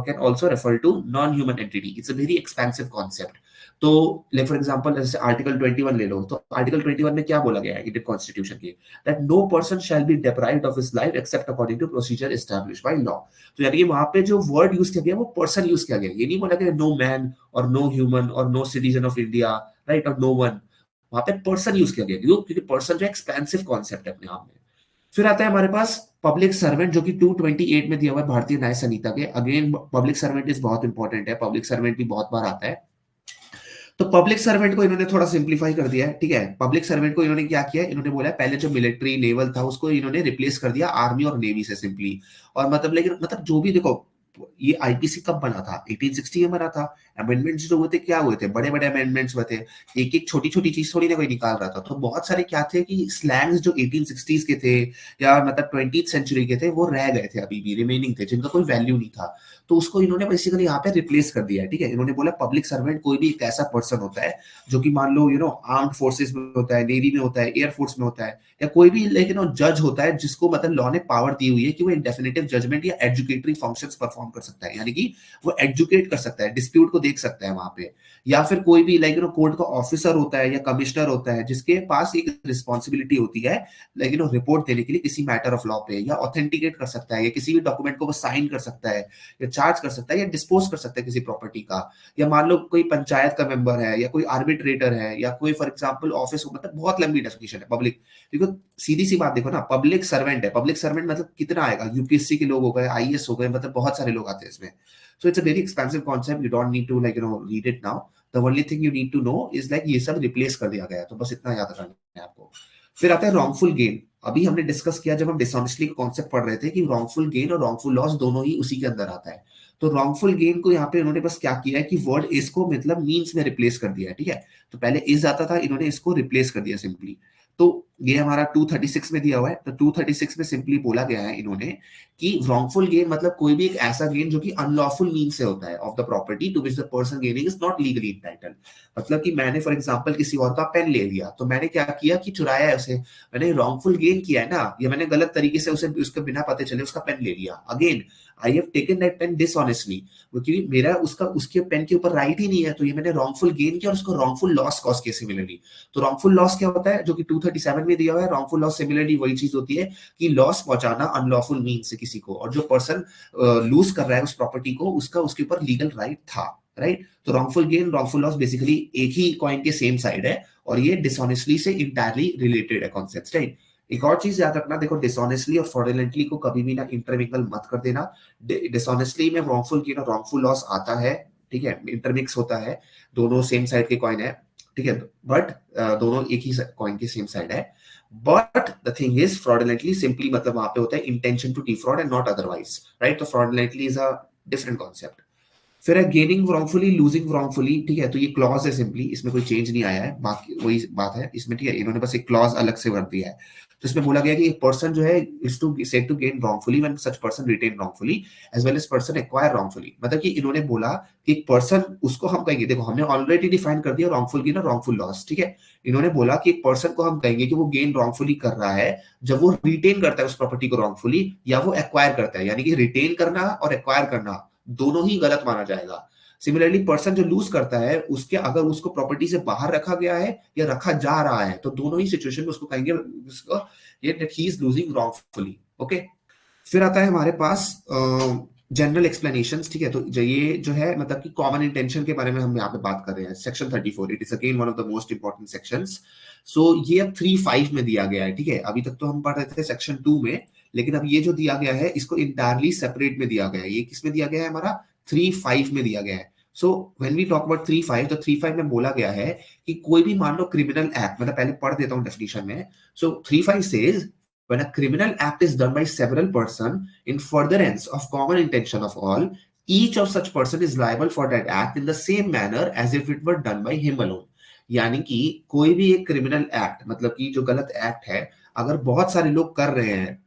can also refer to non-human entity. It's a very expansive concept. तो like for example जैसे आर्टिकल 21 ले लो, तो आर्टिकल 21 में क्या बोला गया है इंडियन कॉन्स्टिट्यूशन के, that no person shall be deprived of his life except according to procedure established by law. तो यानी कि वहां पे जो वर्ड यूज किया गया वो पर्सन यूज किया गया, ये नहीं बोला गया नो मैन और नो ह्यूमन और no citizen of India, right, और नो वन। वहां पे पर्सन यूज किया गया, क्यों? क्योंकि पर्सन जो एक्सपेंसिव कॉन्सेप्ट है अपने आप में। फिर आता है हमारे पास पब्लिक सर्वेंट, जो कि 228 में दिया हुआ है भारतीय न्याय संहिता के। अगेन पब्लिक सर्वेंट इज बहुत इंपॉर्टेंट है, पब्लिक सर्वेंट भी बहुत बार आता है। तो पब्लिक सर्वेंट को इन्होंने थोड़ा सिंप्लीफाई कर दिया है, ठीक है। पब्लिक सर्वेंट को इन्होंने क्या किया, इन्होंने बोला पहले जो मिलिट्री नेवल था उसको इन्होंने रिप्लेस कर दिया आर्मी और नेवी से सिंपली। और मतलब लेकिन मतलब जो भी देखो, ये आईपीसी कब बना था, 1860 में बना था। अमेंडमेंट्स जो हुए थे क्या हुए थे, बड़े बड़े अमेंडमेंट्स हुए थे, एक एक छोटी छोटी चीज थोड़ी ना कोई निकाल रहा था। तो बहुत सारे क्या थे कि स्लैंग्स जो 1860s के थे या मतलब 20th सेंचुरी के थे वो रह गए थे, अभी भी रिमेनिंग थे, जिनका कोई वैल्यू नहीं था। तो उसको इन्होंने बेसिकली यहाँ पे रिप्लेस कर दिया है, ठीक है। इन्होंने बोला पब्लिक सर्वेंट कोई भी एक ऐसा पर्सन होता है जो कि मान लो आर्म्ड फोर्सेस में होता है, नेवी में होता है, एयरफोर्स में होता है, या कोई भी लेकिन जज होता है जिसको मतलब लॉ ने पावर दी हुई है कि वो एक डेफिनेटिव जजमेंट या एजुकेटरी फंक्शंस परफॉर्म कर सकता है, यानी कि वो एजुकेट कर सकता है, डिस्प्यूट को देख सकता है वहां पे। या फिर कोई भी कोर्ट का ऑफिसर होता है या कमिश्नर होता है जिसके पास एक रिस्पॉन्सिबिलिटी होती है लेकिन रिपोर्ट देने के लिए किसी मैटर ऑफ लॉ पे, या ऑथेंटिकेट कर सकता है, या किसी भी डॉक्यूमेंट को वो साइन कर सकता है, या चार्ज कर सकता है, या डिस्पोज कर सकता है किसी प्रॉपर्टी का। या मान लो कोई पंचायत का मेंबर है या कोई आर्बिट्रेटर है या कोई फॉर एग्जांपल ऑफिस, मतलब बहुत लंबी डेफिनेशन है पब्लिक। देखो सीधी सी बात देखो ना, पब्लिक सर्वेंट है, पब्लिक सर्वेंट मतलब कितना आएगा, यूपीएससी के लोग हो गए, आईएएस हो गए, मतलब बहुत सारे लोग आते हैं इसमें। So it's a very expensive concept, you don't need to read it now. The only thing you need to know is like ये सब रिप्लेस कर दिया गया है, तो बस इतना याद रखना है आपको। फिर आता है रॉन्गफुल गेन। अभी हमने डिस्कस किया जब हम डिसऑनेस्टली का कॉन्सेप्ट पढ़ रहे थे कि रॉन्गफुल गेन और रॉन्गफुल लॉस दोनों ही उसी के अंदर आता है। तो रॉन्गफुल गेन को यहाँ पे इन्होंने बस क्या किया है कि वर्ड इज को मतलब मीन्स में रिप्लेस कर दिया है, ठीक है। तो पहले इज आता था, इन्होंने इसको रिप्लेस कर दिया सिंपली। तो ये हमारा 236 में दिया हुआ है, तो 236 में सिंपली बोला गया है इन्होंने कि wrongful gain मतलब कोई भी एक ऐसा गेन जो कि अनलॉफुल मीन से होता है of the property to which the person gaining is not legally entitled. मतलब कि मैंने फॉर एग्जांपल किसी और का पेन ले लिया, तो मैंने क्या किया कि चुराया है उसे, मैंने रॉन्गफुल गेन किया है ना, या मैंने गलत तरीके से उसे उसके बिना पता चले उसका पेन ले लिया। Again I have taken that pain dishonestly, क्योंकि मेरा उसके पेन के ऊपर राइट ही नहीं है, तो ये मैंने रॉन्गफुल गेन किया और उसको रॉन्गफुल लॉस कॉज किया सिमिलरली। तो रॉन्गफुल लॉस क्या होता है, जो कि 237 में दिया हुआ है, रॉन्गफुल लॉस सिमिलरली वही चीज होती है कि लॉस पहुंचाना अनलॉफुल मीन से किसी को, और जो पर्सन लूज कर रहा है उस प्रॉपर्टी को, उसका उसके ऊपर लीगल राइट था, राइट। तो wrongful gain wrongful loss basically एक ही कॉइन के सेम साइड है, और ये डिसऑनेस्टली से इंटायरली रिलेटेड है कॉन्सेप्ट, राइट। एक और चीज याद रखना, देखो डिसऑनेस्टली और फ्रॉडुलेंटली को कभी भी ना इंटरमिंगल मत कर देना। डिसऑनेस्टली में रॉन्गफुल गेन और रॉन्गफुल लॉस आता है, ठीक है, इंटरमिक्स होता है, दोनों सेम साइड के कॉइन है, ठीक है, बट दोनों एक ही कॉइन के सेम साइड है। But the thing is fraudulently simply मतलब वहां पे होता है intention to defraud and not otherwise, right. तो fraudulently is a different concept. फिर है गेनिंग wrongfully, लूजिंग wrongfully, ठीक है, तो ये क्लॉज है सिंपली, इसमें कोई चेंज नहीं आया है, बाकी वही बात है इसमें, ठीक है, इन्होंने बस एक क्लॉज अलग से कर दिया है। तो इसमें बोला गया कि एक पर्सन जो है is to said to gain wrongfully when such person retain wrongfully as well as person acquire wrongfully, मतलब कि इन्होंने बोला कि एक पर्सन, उसको हम कहेंगे, देखो हमने ऑलरेडी डिफाइन कर दिया wrongful गेन और wrongful लॉस, ठीक है। इन्होंने बोला कि एक पर्सन को हम कहेंगे कि वो गेन wrongfully कर रहा है जब वो रिटेन करता है उस प्रॉपर्टी को wrongfully, या वो एक्वायर करता है, यानी कि रिटेन करना और एक्वायर करना दोनों ही गलत माना जाएगा। सिमिलरली पर्सन जो लूज करता है, उसके अगर उसको प्रॉपर्टी से बाहर रखा गया है या रखा जा रहा है, तो दोनों ही सिचुएशन में उसको कहेंगे उसको ये that he is losing wrongfully, okay. फिर आता है हमारे पास जनरल एक्सप्लेनेशंस, ठीक है। तो ये जो है मतलब कि कॉमन इंटेंशन के बारे में हम यहाँ पे बात कर रहे हैं, section 34, it is again one of the most important sections. So ये अब 3.5 में दिया गया है, ठीक है। अभी तक तो हम पढ़ रहे थे सेक्शन 2 में, लेकिन अब ये जो दिया गया है इसको इंटायरली सेपरेट में दिया गया है। ये किसमें दिया गया है, हमारा 3.5 में दिया गया है। So when we talk about 3.5, तो 3.5 में बोला गया है कि कोई भी मान लो क्रिमिनल एक्ट, मतलब पहले पढ़ देता हूं डेफिनेशन में। सो 3.5 says when a criminal act is done by several person in furtherance of common intention of all, each of such person is liable for that act in the same manner as if it were done by him alone। यानी कि कोई भी एक क्रिमिनल एक्ट, मतलब कि जो गलत एक्ट है, अगर बहुत सारे लोग कर रहे हैं,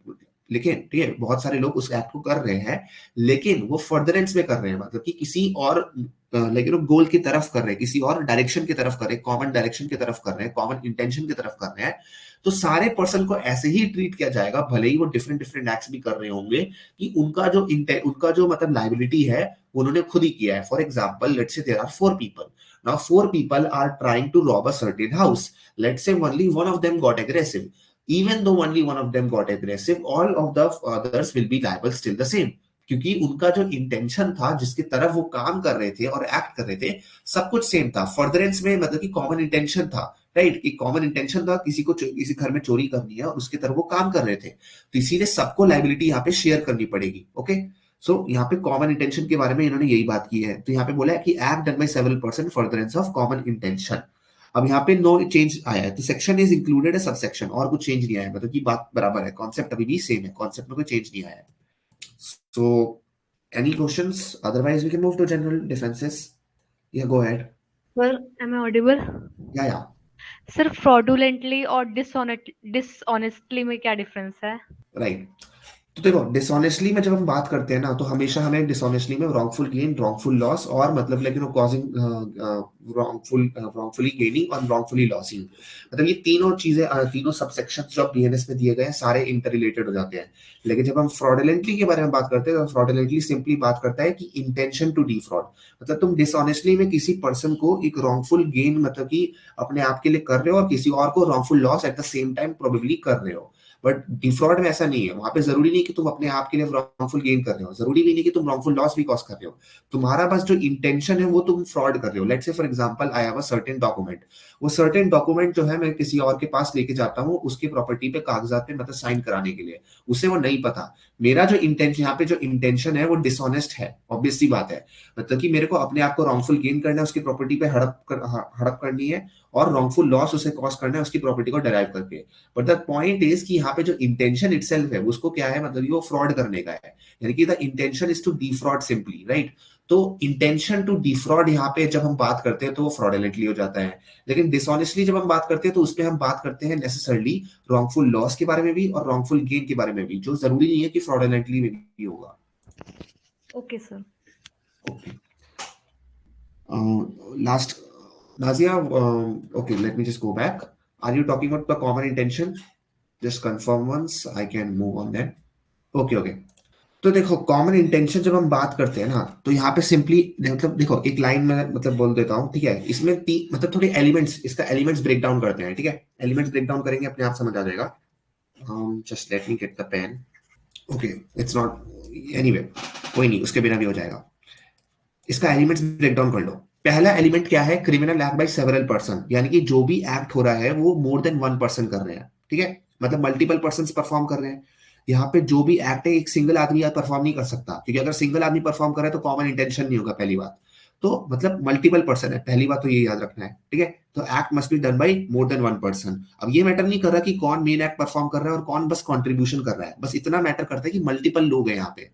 लेकिन ठीक है, बहुत सारे लोग उस एक्ट को कर रहे हैं, लेकिन वो फर्दरेंस में कर रहे हैं, मतलब कि किसी और लेकिन वो गोल की तरफ कर रहे हैं, किसी और डायरेक्शन की तरफ कर रहे हैं, कॉमन डायरेक्शन की तरफ कर रहे हैं, कॉमन इंटेंशन की तरफ कर रहे हैं, तो सारे पर्सन को ऐसे ही ट्रीट किया जाएगा, भले ही वो डिफरेंट डिफरेंट एक्ट्स भी कर रहे होंगे, कि उनका जो मतलब लाइबिलिटी है वो उन्होंने खुद ही किया है। For example let's say there are 4 people, now 4 people are trying to rob a certain house, let's say only one of them got aggressive, even though only one of them got aggressive, all of the others will be liable still the same, क्योंकि उनका जो इंटेंशन था, जिसकी तरफ वो काम कर रहे थे और एक्ट कर रहे थे, सब कुछ सेम था। फर्दरेंस में मतलब कि कॉमन इंटेंशन था, राइट, कि कॉमन इंटेंशन था किसी को किसी घर में चोरी करनी है और उसकी तरफ वो काम कर रहे थे, तो इसीलिए सबको लाइबिलिटी यहाँ पे शेयर करनी पड़ेगी, ओके। सो यहाँ पे कॉमन इंटेंशन के बारे में इन्होंने यही बात की है। तो यहाँ पे बोला है कि act done by several person furtherance of common intention. अब यहाँ पे नो चेंज आया है, तो सेक्शन इज इंक्लूडेड है, सब सेक्शन, और कुछ चेंज नहीं आया है, मतलब कि बात बराबर है, कॉन्सेप्ट अभी भी सेम है, कॉन्सेप्ट में कोई चेंज नहीं आया है। So any questions, otherwise we can move to general defences. Yeah go ahead. Sir, am I audible? Yeah sir, fraudulently और डिसऑनेस्टली में क्या डिफरेंस है? राइट। तो देखो डिसऑनेस्टली में जब हम बात करते हैं ना, तो हमेशा हमें डिसऑनेस्टली में रॉन्गफुल गेन, रॉन्गफुल लॉस, और मतलब लेकिन वो कॉजिंग रॉन्गफुली गेनिंग और रॉन्गफुली लॉसिंग, मतलब ये तीनों चीजें, तीनों सबसेक्शन जो बीएनएस में दिए गए हैं, सारे इंटर रिलेटेड हो जाते हैं। लेकिन जब हम फ्रॉडुलेंटली के बारे में बात करते हैं, तो फ्रॉडुलेंटली सिंपली बात करता है कि इंटेंशन टू डिफ्रॉड, मतलब तुम डिसऑनेस्टली में किसी पर्सन को एक रॉन्गफुल गेन मतलब कि अपने आप के लिए कर रहे हो, और किसी और को wrongful loss at the same time probably कर रहे हो। बट डिफ्रॉड में ऐसा नहीं है, वहां पे जरूरी नहीं कि तुम अपने आप के लिए रॉन्गफुल गेन कर रहे हो, जरूरी भी नहीं कि तुम रॉन्गफुल लॉस भी कॉज कर रहे हो, तुम्हारा बस जो इंटेंशन है वो तुम फ्रॉड कर रहे हो। Let's say for example I have a certain document, वो सर्टेन डॉक्यूमेंट जो है मैं किसी और के पास लेके जाता हूँ उसकी प्रॉपर्टी पे कागजात पे मतलब साइन कराने के लिए, उसे वो नहीं पता मेरा जो इंटेंशन, यहाँ पे जो इंटेंशन है वो डिसऑनेस्ट है, ऑब्वियसली बात है, मतलब कि मेरे को अपने आप को रॉन्गफुल गेन करना है, उसकी प्रॉपर्टी पे हड़प करनी है, और रॉन्गफुल लॉस उसे कॉज करना है उसकी प्रॉपर्टी को डराइव करके। बट द पॉइंट इज कि यहाँ पे जो इंटेंशन इटसेल्फ है उसको क्या है, मतलब वो फ्रॉड करने का है, यानी कि the intention is to defraud simply, right. तो इंटेंशन टू डिफ्रॉड यहाँ पे जब हम बात करते हैं तो वो फ्रॉडुलेंटली हो जाता है, लेकिन डिसऑनेस्टली जब हम बात करते हैं तो उसमें हम बात करते हैं नेसेसरली रॉन्गफुल लॉस के बारे में भी और रॉन्गफुल गेन के बारे में भी, जो जरूरी नहीं है कि फ्रॉडुलेंटली में भी होगा। Okay sir. Okay, last Nazia, okay, let me just go back. Are you talking about the common intention? Just confirm once. I can move on then. Okay, okay. तो देखो कॉमन इंटेंशन जब हम बात करते हैं ना, तो यहाँ पे सिंपली मतलब देखो एक लाइन में मतलब बोल देता हूँ, ठीक है। इसमें मतलब थोड़े एलिमेंट्स, इसका एलिमेंट्स ब्रेक डाउन करते हैं, ठीक है। एलिमेंट्स ब्रेक डाउन करेंगे अपने आप समझ आ जाएगा। Just let me get the pen. Okay, it's not, anyway कोई नहीं, उसके बिना भी हो जाएगा। इसका एलिमेंट्स ब्रेक डाउन कर लो। पहला एलिमेंट क्या है, criminal act by several person, यानी कि जो भी एक्ट हो रहा है वो मोर देन वन पर्सन कर रहे हैं, ठीक है। मतलब मल्टीपल पर्सन परफॉर्म कर रहे हैं। यहाँ पे जो भी एक्ट है एक सिंगल आदमी परफॉर्म नहीं कर सकता, क्योंकि अगर सिंगल आदमी परफॉर्म कर रहा है तो कॉमन इंटेंशन नहीं होगा, पहली बात। तो मतलब मल्टीपल पर्सन है, पहली बात तो ये याद रखना है, ठीक है। तो act must be done by more than one person. अब ये मैटर नहीं कर रहा कि कौन मेन एक्ट परफॉर्म कर रहा है और कौन बस कॉन्ट्रीब्यूशन कर रहा है, बस इतना मैटर करता है कि मल्टीपल लोग हैं यहाँ पे।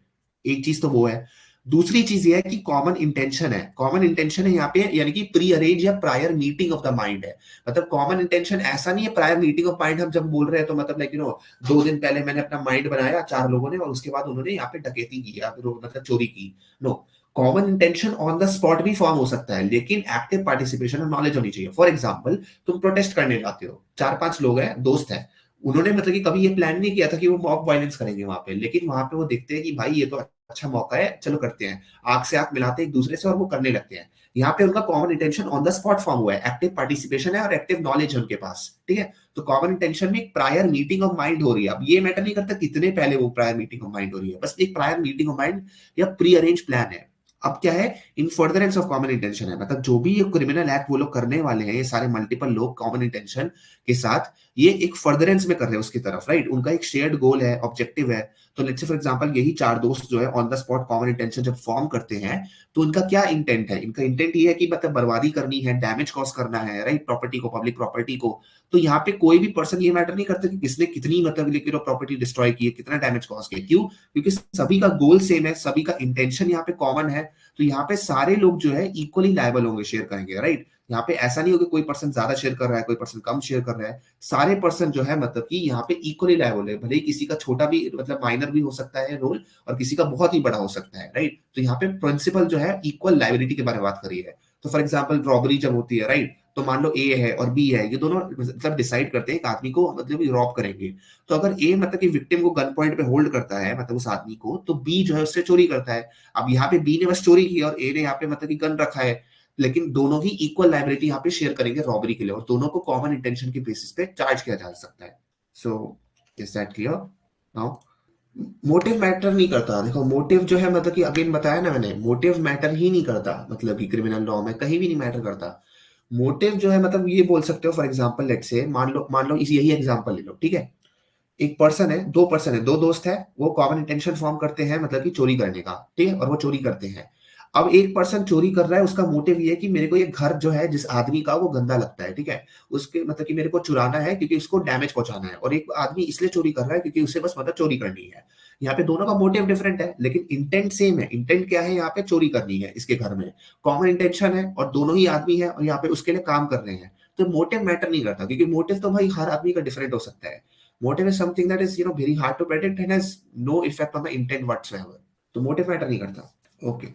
एक चीज तो वो है। दूसरी चीज ये है कि कॉमन इंटेंशन है। कॉमन इंटेंशन है यहाँ पे, यानी कि प्री अरेंज या prior meeting of the mind है। मतलब कॉमन इंटेंशन ऐसा नहीं है प्रायर मीटिंग ऑफ माइंड हम जब बोल रहे हैं तो मतलब लाइक 2 दिन पहले मैंने अपना माइंड बनाया 4 लोगों ने और उसके बाद उन्होंने यहाँ पे डकैती की या फिर मतलब चोरी की। No, common intention on the spot भी फॉर्म हो सकता है, लेकिन एक्टिव पार्टिसिपेशन और नॉलेज होनी चाहिए। फॉर एग्जाम्पल, तुम प्रोटेस्ट करने जाते हो, 4-5 लोग हैं, दोस्त हैं, उन्होंने मतलब कि कभी ये प्लान नहीं किया था कि वो मॉब वायलेंस करेंगे वहां पे, लेकिन वहां पे वो देखते हैं कि भाई ये तो अच्छा मौका है, चलो करते हैं। आंख से आंख मिलाते हैं एक दूसरे से और वो करने लगते हैं। यहाँ पे उनका common intention on the spot form हुआ है, एक्टिव पार्टिसिपेशन है और एक्टिव नॉलेज है उनके पास, ठीक है। तो कॉमन इंटेंशन में एक प्रायर मीटिंग ऑफ माइंड हो रही है। अब ये मैटर नहीं करता कितने पहले वो प्रायर मीटिंग ऑफ माइंड हो रही है, बस एक प्रायर मीटिंग ऑफ माइंड या प्री अरेंज प्लान है। अब क्या है, इन फर्दरेंस ऑफ कॉमन इंटेंशन है, मतलब जो भी ये क्रिमिनल एक्ट वो लोग करने वाले हैं, ये सारे मल्टीपल लोग कॉमन इंटेंशन के साथ ये एक फर्दरेंस में कर रहे हैं उसकी तरफ, राइट। उनका एक शेयर्ड गोल है, ऑब्जेक्टिव है। तो लेट्स से फॉर एग्जांपल यही 4 दोस्त जो है on the spot common intention जब फॉर्म करते हैं, तो उनका क्या इंटेंट है, इनका इंटेंट ये है कि मतलब बर्बादी करनी है, डैमेज कॉज करना है, राइट, प्रॉपर्टी को, पब्लिक प्रॉपर्टी को। तो यहाँ पे कोई भी पर्सन ये मैटर नहीं करता कि किसने कितनी मतलब लेकिन प्रॉपर्टी डिस्ट्रॉय की है, कितना डैमेज कॉज किया, क्यों, क्योंकि सभी का गोल सेम है, सभी का इंटेंशन यहाँ पे कॉमन है। तो यहाँ पे सारे लोग जो है इक्वली लायबल होंगे, शेयर करेंगे, राइट। यहाँ पे ऐसा नहीं होगा कोई पर्सन ज्यादा शेयर कर रहा है, कोई पर्सन कम शेयर कर रहा है। सारे पर्सन जो है मतलब कि यहाँ पे इक्वली लायबल है, भले ही किसी का छोटा भी मतलब माइनर भी हो सकता है रोल और किसी का बहुत ही बड़ा हो सकता है, राइट। तो यहाँ पे प्रिंसिपल जो है इक्वल लायबिलिटी के बारे में बात करी है। तो फॉर एग्जाम्पल रॉबरी जब होती है, राइट, तो मान लो ए है और बी है, ये दोनों मतलब डिसाइड करते हैं एक आदमी को मतलब रॉब करेंगे। तो अगर ए मतलब कि विक्टिम को गन पॉइंट पे होल्ड करता है मतलब उस आदमी को, तो बी जो है उससे चोरी करता है। अब यहाँ पे बी ने बस चोरी की और ए ने यहाँ पे मतलब कि गन रखा है, लेकिन दोनों ही इक्वल लायबिलिटी यहाँ पे शेयर करेंगे रॉबरी के लिए, और दोनों को कॉमन इंटेंशन के बेसिस पे चार्ज किया जा सकता है। So is that clear now? Motive matter नहीं करता। देखो मोटिव जो है मतलब कि अगेन बताया ना मैंने, मोटिव मैटर ही नहीं करता, मतलब कि क्रिमिनल लॉ में कहीं भी नहीं मैटर करता। मोटिव जो है मतलब ये बोल सकते हो, फॉर एग्जांपल लेट्स से मान लो इस यही एग्जांपल ले लो, ठीक है। एक पर्सन है, 2 पर्सन है, 2 दोस्त है, वो कॉमन इंटेंशन फॉर्म करते हैं मतलब कि चोरी करने का, ठीक है, और वो चोरी करते हैं। अब एक पर्सन चोरी कर रहा है, उसका मोटिव ये है कि मेरे को ये घर जो है जिस आदमी का वो गंदा लगता है, ठीक है, उसके मतलब कि मेरे को चुराना है क्योंकि उसको डैमेज पहुंचाना है। और एक आदमी इसलिए चोरी कर रहा है क्योंकि उसे बस मतलब चोरी करनी है। यहाँ पे दोनों का मोटिव डिफरेंट है, लेकिन इंटेंट सेम है। इंटेंट क्या है, यहाँ पे चोरी करनी है इसके घर में, कॉमन इंटेंशन है और दोनों ही आदमी है और यहाँ पे उसके लिए काम कर रहे हैं। तो मोटिव मैटर नहीं करता, क्योंकि मोटिव तो भाई हर आदमी का डिफरेंट हो सकता है। Motive is something that is very hard to predict and has no effect on the intent whatsoever. तो मोटिव मैटर नहीं करता। ओके,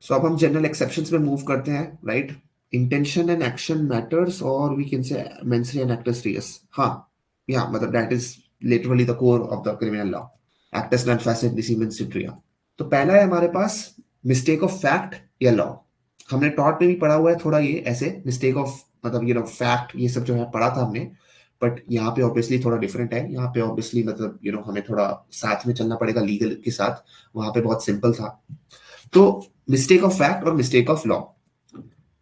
सो अब हम जनरल एक्सेप्शंस में मूव करते हैं, right. Intention and action matters, और we can say mens rea and actus reus. हाँ, या मतलब that is literally the core of the criminal law, actus non facit डिसीमेंस सिट्रिया। तो पहला है हमारे पास मिस्टेक ऑफ फैक्ट या लॉ। हमने टॉट में भी पढ़ा हुआ है थोड़ा ये ऐसे, मिस्टेक ऑफ मतलब फैक्ट, ये सब जो है पढ़ा था हमने। बट यहाँ पे ऑब्वियसली थोड़ा डिफरेंट है, यहाँ पे ऑब्वियसली मतलब हमें थोड़ा साथ में चलना पड़ेगा लीगल के साथ। वहां पे बहुत सिंपल था। तो मिस्टेक ऑफ फैक्ट और मिस्टेक ऑफ लॉ,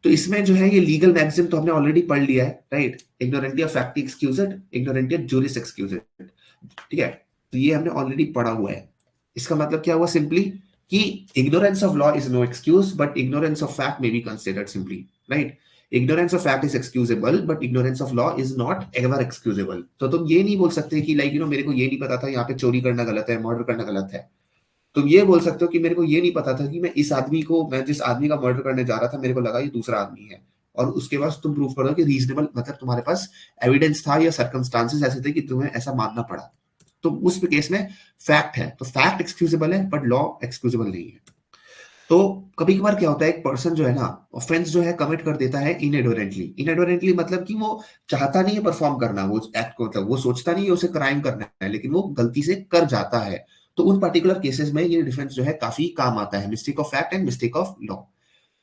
तो इसमें जो है ये लीगल मैक्सिम तो हमने ऑलरेडी पढ़ लिया है, राइट। इग्नोरेंटी ऑफ फैक्ट एक्सक्यूजेड, इग्नोरेंटी ऑफ जुरिस एक्सक्यूजेड, ठीक है। तो ये हमने ऑलरेडी पढ़ा हुआ है। इसका मतलब क्या हुआ सिंपली, कि ignorance of law is no excuse but ignorance of fact may be considered simply, right. Ignorance of fact is excusable but ignorance of law is not ever excusable. तो तुम ये नहीं बोल सकते कि लाइक मेरे को ये नहीं पता था यहाँ पे चोरी करना गलत है, मर्डर करना गलत है। तुम ये बोल सकते हो कि मेरे को ये नहीं पता था कि मैं जिस आदमी का मर्डर करने जा रहा था मेरे को लगा ये दूसरा आदमी है। और उसके बाद तुम प्रूव करो कि रीजनेबल मतलब तुम्हारे पास एविडेंस था या सर्कमस्टांसेस ऐसे थे कि तुम्हें ऐसा मानना पड़ा। तो उस केस में फैक्ट है, तो फैक्ट एक्सक्यूजेबल है बट लॉ एक्सक्यूजेबल नहीं है। तो कभी कभार क्या होता है, एक पर्सन जो है ना ऑफेंस जो है कमिट कर देता है इनएडोरेंटली। इनएडोरेंटली मतलब कि वो चाहता नहीं है परफॉर्म करना वो एक्ट को, मतलब वो सोचता नहीं है उसे क्राइम करना है, लेकिन वो गलती से कर जाता है। तो उन पर्टिकुलर केसेस में ये डिफरेंस जो है काफी काम आता है, mistake of fact and mistake of law.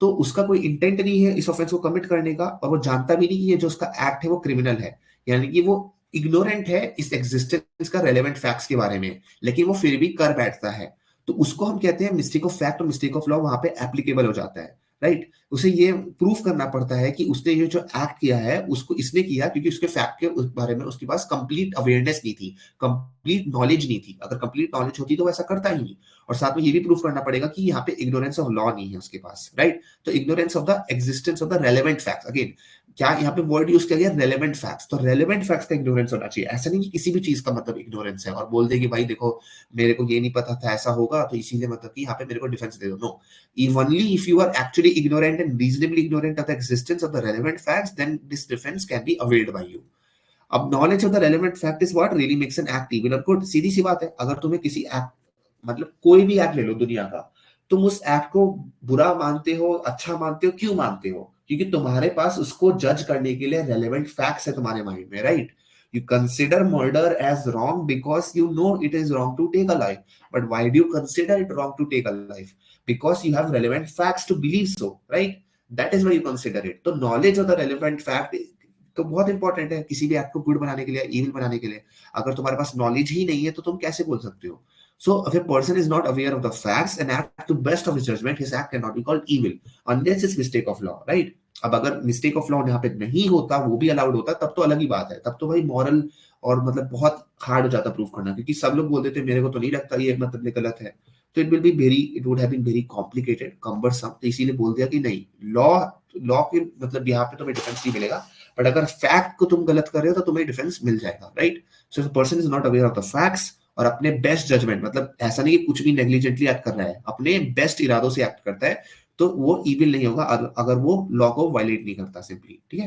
तो उसका कोई इंटेंट नहीं है इस ऑफेंस को कमिट करने का, और वो जानता भी नहीं कि ये जो उसका एक्ट है वो क्रिमिनल है, यानी कि वो इग्नोरेंट है इस एग्जिस्टेंस का रेलेवेंट फैक्ट्स के बारे में, लेकिन वो फिर भी कर बैठता है। तो उसको हम कहते हैं मिस्टेक ऑफ फैक्ट और मिस्टेक ऑफ लॉ वहां पे एप्लीकेबल हो जाता है, राइट। उसे ये प्रूफ करना पड़ता है कि उसने ये जो एक्ट किया है उसको इसने किया क्योंकि उसके फैक्ट के उस बारे में उसके पास कंप्लीट अवेयरनेस नहीं थी, कंप्लीट नॉलेज नहीं थी। अगर कंप्लीट नॉलेज होती तो वो ऐसा करता ही नहीं। और साथ में ये भी प्रूफ करना पड़ेगा कि यहाँ पे इग्नोरेंस ऑफ लॉ नहीं है उसके पास, राइट। तो ignorance of the existence of the relevant facts, again क्या यहाँ पे वर्ड यूज किया गया, रेलेवेंट फैक्ट्स। तो रेलेवेंट फैक्ट्स का इग्नोरेंस होना चाहिए, ऐसा नहीं कि किसी भी चीज का मतलब इग्नोरेंस है और बोल दे कि भाई देखो मेरे को ये नहीं पता था ऐसा होगा तो इसीलिए मतलब कि यहाँ पे मेरे को डिफेंस दे दो। No, only if you are actually ignorant and reasonably ignorant of the existence of the relevant facts, then this defense can be availed by you. अब knowledge of the relevant fact is what really makes an act evil और गुड। सीधी सी बात है, अगर तुम्हें किसी एक्ट, मतलब कोई भी एक्ट ले लो दुनिया का, तुम उस एक्ट को बुरा मानते हो, अच्छा मानते हो, क्यों मानते हो? क्योंकि तुम्हारे पास उसको जज करने के लिए रेलेवेंट फैक्ट्स है तुम्हारे माइंड में, right. You consider murder as wrong because you know it is wrong to take a life. But why do you consider it wrong to take a life? Because you have relevant facts to believe so, right? That is why you consider it. तो knowledge of the relevant fact तो बहुत इंपॉर्टेंट है किसी भी एक्ट को गुड बनाने के लिए, इविल बनाने के लिए। अगर तुम्हारे पास नॉलेज ही नहीं है तो तुम कैसे बोल सकते हो? So if a person is not aware of the facts and act to best of his judgment, his act cannot be called evil unless it's mistake of law, right? अब अगर मिस्टेक ऑफ लॉ यहाँ पे नहीं होता, वो भी अलाउड होता, तब तो अलग ही बात है। तब तो भाई मॉरल और मतलब बहुत हार्ड हो जाता प्रूफ करना, क्योंकि सब लोग बोल देते मेरे को तो नहीं लगता ये मतलब ये गलत है। तो it will be very, it would have been very complicated, cumbersome. तो इसीलिए बोल दिया कि नहीं, लॉ लॉ के मतलब यहाँ पे तुम्हें डिफेंस नहीं मिलेगा, बट अगर फैक्ट को तुम गलत कर रहे हो तो तुम्हें डिफेंस मिल जाएगा, right. So if person is not aware of the facts और अपने बेस्ट जजमेंट, मतलब ऐसा नहीं कि कुछ भी नेग्लिजेंटली एक्ट कर रहा है, अपने बेस्ट इरादों से एक्ट करता है, तो वो इविल नहीं होगा अगर वो लॉ को वायलेट नहीं करता सिंपली, ठीक है।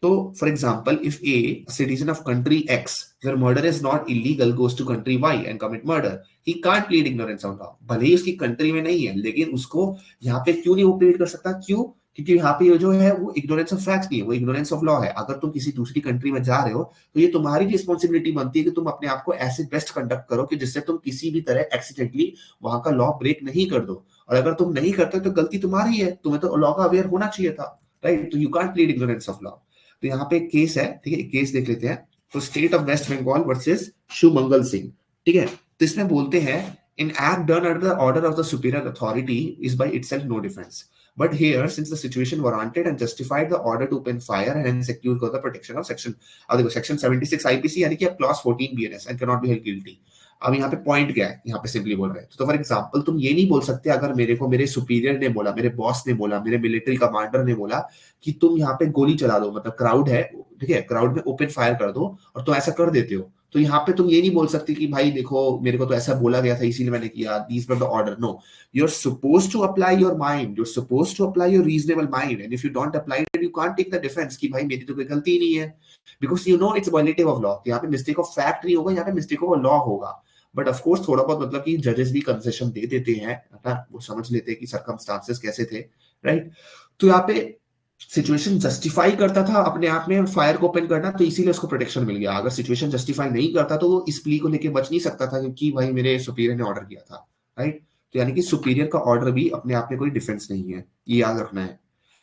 तो for example, if a citizen of country X where murder is not illegal goes to country Y and commit murder, he can't plead ignorance of law. भले ही उसकी कंट्री में नहीं है, लेकिन उसको यहाँ पे क्यों नहीं वो प्लीड कर सकता? क्यों? क्योंकि यहाँ पे जो है वो इग्नोरेंस ऑफ फैक्ट्स नहीं है, वो इग्नोरेंस ऑफ लॉ है। अगर तुम किसी दूसरी कंट्री में जा रहे हो तो ये तुम्हारी रिस्पॉन्सिबिलिटी बनती है कि तुम अपने आप को ऐसे बेस्ट कंडक्ट करो कि जिससे तुम किसी भी तरह एक्सीडेंटली वहां का लॉ ब्रेक नहीं कर दो। और अगर तुम नहीं करते तो गलती तुम्हारी है, तुम्हें तो लॉ का अवेयर होना चाहिए था, राइट। तो you can't plead ignorance of law. तो यहाँ पे एक केस है, ठीक है, केस देख लेते हैं। तो state of West Bengal versus Shewmangal Singh, ठीक है। तो इसमें बोलते हैं an act done under the order of the superior authority is by itself no defence, but here since the situation warranted and justified the order to open fire and hence accused got the protection of section, अब देखो सेक्शन 76 आईपीसी यानी कि अब clause 14 BNS and can not be held guilty. अब यहाँ पे पॉइंट क्या है, यहाँ पे सिंपली बोल रहे हैं। तो फॉर एग्जांपल तुम ये नहीं बोल सकते, अगर मेरे को मेरे सुपीरियर ने बोला, मेरे बॉस ने बोला, मेरे मिलिट्री कमांडर ने बोला कि तुम यहाँ पे गोली चला दो, मतलब क्राउड है, ठीक है, क्राउड में ओपन फायर कर दो, और तुम ऐसा कर देते हो, तो यहाँ पे तुम ये नहीं बोल सकते कि भाई देखो मेरे को तो ऐसा बोला गया था इसीलिए मैंने किया, these were the order. No, you're supposed to apply your mind, you're supposed to apply your reasonable mind, and if you don't apply it you can't take the defense कि भाई मेरी तो कोई गलती ही नहीं है, because you know it's violative of law। यहाँ पे मिस्टेक ऑफ फैक्ट नहीं होगा, यहाँ पे मिस्टेक ऑफ लॉ होगा। बट ऑफ कोर्स थोड़ा बहुत मतलब कि जजेस भी कंसेशन दे देते हैं, वो समझ लेते हैं कि सर्कमस्टांसेस कैसे थे, राइट। तो यहाँ पे सिचुएशन जस्टिफाई करता था अपने आप में फायर को ओपन करना, तो इसीलिए उसको प्रोटेक्शन मिल गया। अगर सिचुएशन जस्टिफाई नहीं करता तो वो इस प्ली को लेके बच नहीं सकता था, क्योंकि भाई मेरे सुपीरियर ने ऑर्डर किया था, राइट। तो यानी कि सुपीरियर का ऑर्डर भी अपने आप में कोई डिफेंस नहीं है, ये याद रखना है।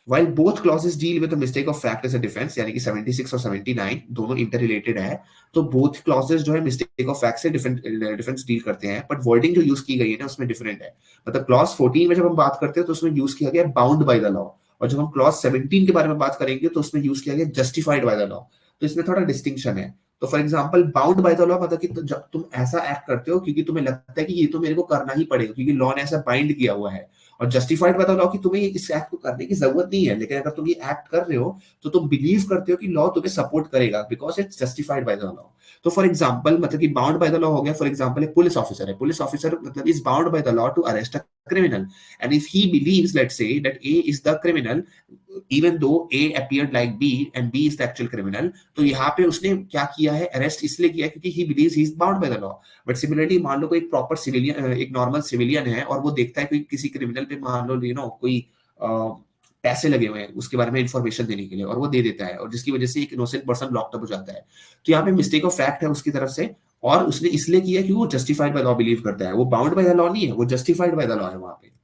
While both clauses deal with the mistake of fact as a defense, यानी कि 76 और 79 दोनों इंटर रिलेटेड है, तो both clauses जो है मिस्टेक ऑफ फैक्ट से डिफेंस डील करते हैं, बट वर्डिंग जो यूज की गई है ना उसमें डिफरेंट है। मतलब क्लॉज 14 में जब हम बात करते हैं तो उसमें यूज किया गया बाउंड बाय द लॉ, और जब हम क्लॉज 17 के बारे में बात करेंगे तो उसमें यूज किया गया जस्टिफाइड बाय द लॉ। तो इसमें थोड़ा डिस्टिंक्शन है। तो for example bound by the law मतलब कि जब तुम ऐसा एक्ट करते हो क्योंकि तुम्हें लगता है कि ये तो मेरे को करना ही पड़ेगा क्योंकि लॉ ने ऐसा बाइंड किया हुआ है, और जस्टिफाइड बाय द लॉ कि तुम्हें इस एक्ट को करने की जरूरत नहीं है, लेकिन अगर तुम ये एक्ट कर रहे हो तो तुम बिलीव करते हो कि लॉ तुम्हें सपोर्ट करेगा because it's justified by the law. तो फॉर एग्जाम्पल मतलब कि बाउंड बाय द लॉ हो गया, फॉर एग्जाम्पल एक पुलिस ऑफिसर है, पुलिस ऑफिसर मतलब is bound by the law to arrest a criminal, and if he believes, let's say, that A is the criminal even though A appeared like B and B is the actual criminal, तो यहाँ पे उसने क्या किया है, अरेस्ट इसलिए किया क्योंकि he believes he is bound by the law। But similarly मान लो कोई एक प्रॉपर सिविलियन, एक नॉर्मल सिविलियन है और वो देखता है कोई किसी क्रिमिनल पे मान लो कोई पैसे लगे हुए हैं उसके बारे में इंफॉर्मेशन देने के लिए, और वो दे देता है और जिसकी वजह से एक इनोसेंट पर्सन लॉक्ड अप हो जाता है। तो यहाँ पे मिस्टेक ऑफ फैक्ट है उसकी तरफ से, और उसने इसलिए किया क्योंकि वो जस्टिफाइड बाय लॉ बिलीव करता है, वो बाउंड बाय द लॉ नहीं है, वो जस्टिफाइड बाय द लॉ है वहां पे।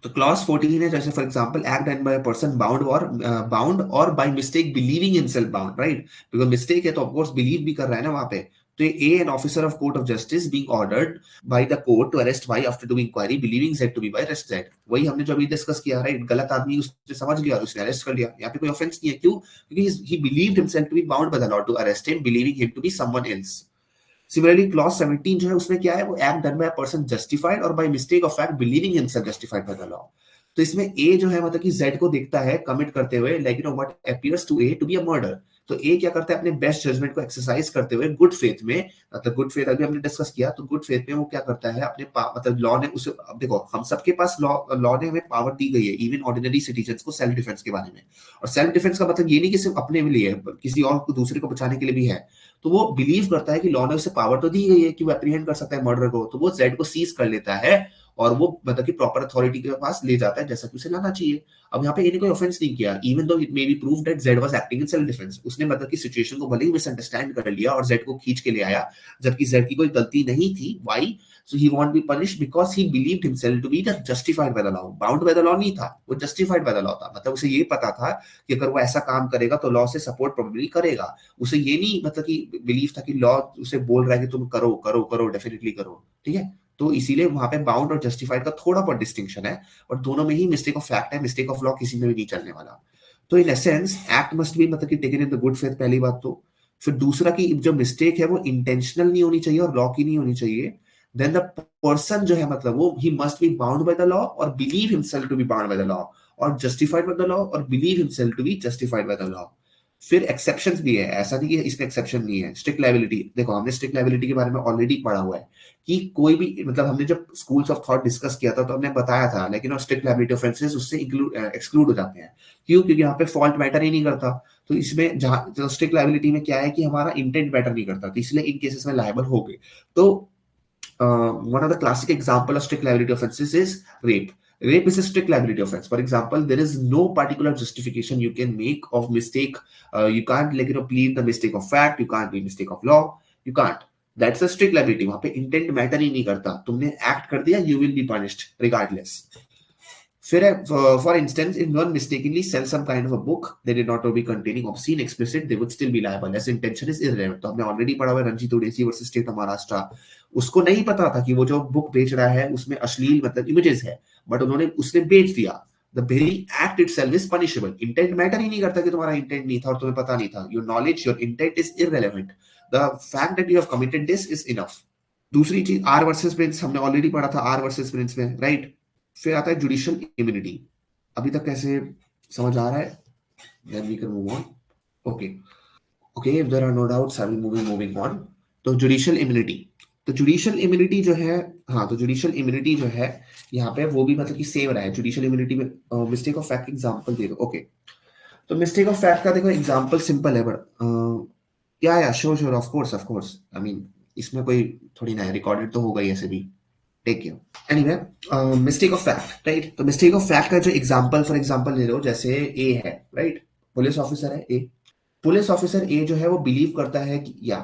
तो क्लॉज 14 है, जैसे for example act done by a person bound और by mistake believing himself bound, right, because mistake है तो ऑफकोर्स बिलीव भी कर रहा है ना वहां पे। तो a an officer of court of justice being ordered by the court to arrest Y after doing inquiry believing Z to be by arrest Z, वही हमने जो अभी डिस्कस किया, राइट, गलत आदमी उसने समझ लिया, उसने अरेस्ट कर लिया, यहाँ पे कोई ऑफेंस नहीं है, क्यों, क्योंकि he believed himself to be bound by the law to arrest him believing him to be someone else. Similarly, clause 17 जो है उसमें क्या है, वो act done by person justified और by mistake of fact believing himself justified by the law. तो इसमें ए जो है मतलब कि जेड को देखता है कमिट करते हुए, like you know what appears to A to be a murder. तो ए क्या करता है, अपने बेस्ट जजमेंट को एक्सरसाइज करते हुए गुड फेथ में, मतलब गुड फेथ अभी हमने डिस्कस किया, तो गुड फेथ में वो क्या करता है, अपने मतलब लॉ ने उसे, अब देखो हम सबके पास लॉ लॉ ने हमें पावर दी गई है इवन ऑर्डिनरी सिटीजन्स को सेल्फ डिफेंस के बारे में। और सेल्फ डिफेंस का मतलब ये नहीं कि सिर्फ अपने लिए है, किसी और को, दूसरे को बचाने के लिए भी है। तो वो बिलीव करता है कि लॉ ने उसे पावर तो दी गई है कि वो एप्रीहेंड कर सकता है मर्डर को, तो वो जेड को सीज कर लेता है और वो मतलब कि प्रॉपर अथॉरिटी के पास ले जाता है जैसा कि उसे लाना चाहिए। अब यहाँ पे इन्हें कोई ऑफेंस नहीं किया, even though it may be prove that Z was acting in self defence, उसने मतलब कि सिचुएशन को भले ही मिसअंडरस्टैंड कर लिया और जेड को खींच के ले आया, जबकि जेड की कोई गलती नहीं थी। Why? So he won't be punished because he believed himself to be justified by the law, bound by the law नहीं था, वो जस्टिफाइड बाय द लॉ था, मतलब उसे ये पता था कि अगर वो ऐसा काम करेगा तो लॉ से सपोर्ट प्रोबेबली करेगा। उसे ये नहीं मतलब कि बिलीव था कि लॉ उसे बोल रहा है कि तुम करो करो करो डेफिनेटली करो, ठीक है। तो इसीलिए वहां पे बाउंड और जस्टिफाइड का थोड़ा बहुत डिस्टिंक्शन है, और दोनों में ही मिस्टेक ऑफ फैक्ट है, मिस्टेक ऑफ लॉ किसी में भी नहीं चलने वाला। तो in essence act must be मतलब कि taken in the good faith, पहली बात तो। फिर दूसरा कि जो मिस्टेक है वो इंटेंशनल नहीं होनी चाहिए और लॉ की नहीं होनी चाहिए। देन द पर्सन जो है मतलब वो he must be bound by the law और believe himself to be bound by the law, और जस्टिफाइड बाय द लॉ और believe himself to be justified by the law. फिर एक्सेप्शंस भी है, ऐसा नहीं कि इसमें एक्सेप्शन नहीं है। स्ट्रिक्ट लायबिलिटी, देखो हमने स्ट्रिक्ट लायबिलिटी के बारे में ऑलरेडी पढ़ा हुआ है कि कोई भी मतलब हमने जब स्कूल्स ऑफ थॉट डिस्कस किया था तो हमने बताया था, लेकिन स्ट्रिक्ट लायबिलिटी ऑफेंसेस उससे एक्सक्लूड हो जाते हैं। क्यों? क्योंकि यहाँ पे फॉल्ट मैटर ही नहीं करता। तो इसमें जहाँ स्ट्रिक्ट लायबिलिटी में क्या है कि हमारा इंटेंट मैटर नहीं करता, तो इसलिए इन केसेस में लायबल हो गए। तो one of the classic example of strict liability offenses is rape. Rape is a strict liability offense. For example, there is no particular justification you can make of mistake. You can't plead the mistake of fact. You can't plead mistake of law. You can't. That's a strict liability. वहां पे intent matter ही नहीं करता. तुमने act कर दिया, you will be punished regardless. फिर for instance, if one mistakenly sells some kind of a book, they did not know be containing obscene, explicit, they would still be liable. As intention is irrelevant. तो हमने ऑलरेडी पढ़ा हुआ है Ranjit Udeshi versus state of Maharashtra. उसको नहीं पता था कि वो जो बुक बेच रहा है उसमें अश्लील मतलब इमेजेस है, बट उसने बेच दिया। The very act itself is punishable. Intent matter ही नहीं करता कि तुम्हारा इंटेंट नहीं था और तुम्हें पता नहीं था। Your knowledge, your intent is irrelevant. The fact that you have committed this is enough. दूसरी चीज आर वर्सेस प्रिंस, हमने ऑलरेडी पढ़ा था आर वर्सेस प्रिंस में, राइट। फिर आता है जुडिशियल इम्यूनिटी। अभी तक कैसे समझ आ रहा है? Then we can move on. Okay okay, if there are no doubts I will moving on. तो जुडिशियल इम्यूनिटी, तो जुडिशियल इम्यूनिटी जो है, हाँ, तो जुडिशियल इम्यूनिटी जो है यहाँ पे वो भी मतलब कि सेम रहा है। जुडिशियल इम्यूनिटी में मिस्टेक ऑफ फैक्ट एग्जांपल दे दो। ओके, तो मिस्टेक ऑफ फैक्ट का देखो एग्जांपल सिंपल है, बट या sure of course I mean इसमें कोई थोड़ी ना है, रिकॉर्डेड तो होगा ही ऐसे भी, take care. Anyway, mistake of fact, right. तो मिस्टेक ऑफ फैक्ट का जो एग्जांपल फॉर एग्जांपल ले लो, जैसे ए है, राइट, पुलिस ऑफिसर है ए। पुलिस ऑफिसर ए जो है वो बिलीव करता है कि या,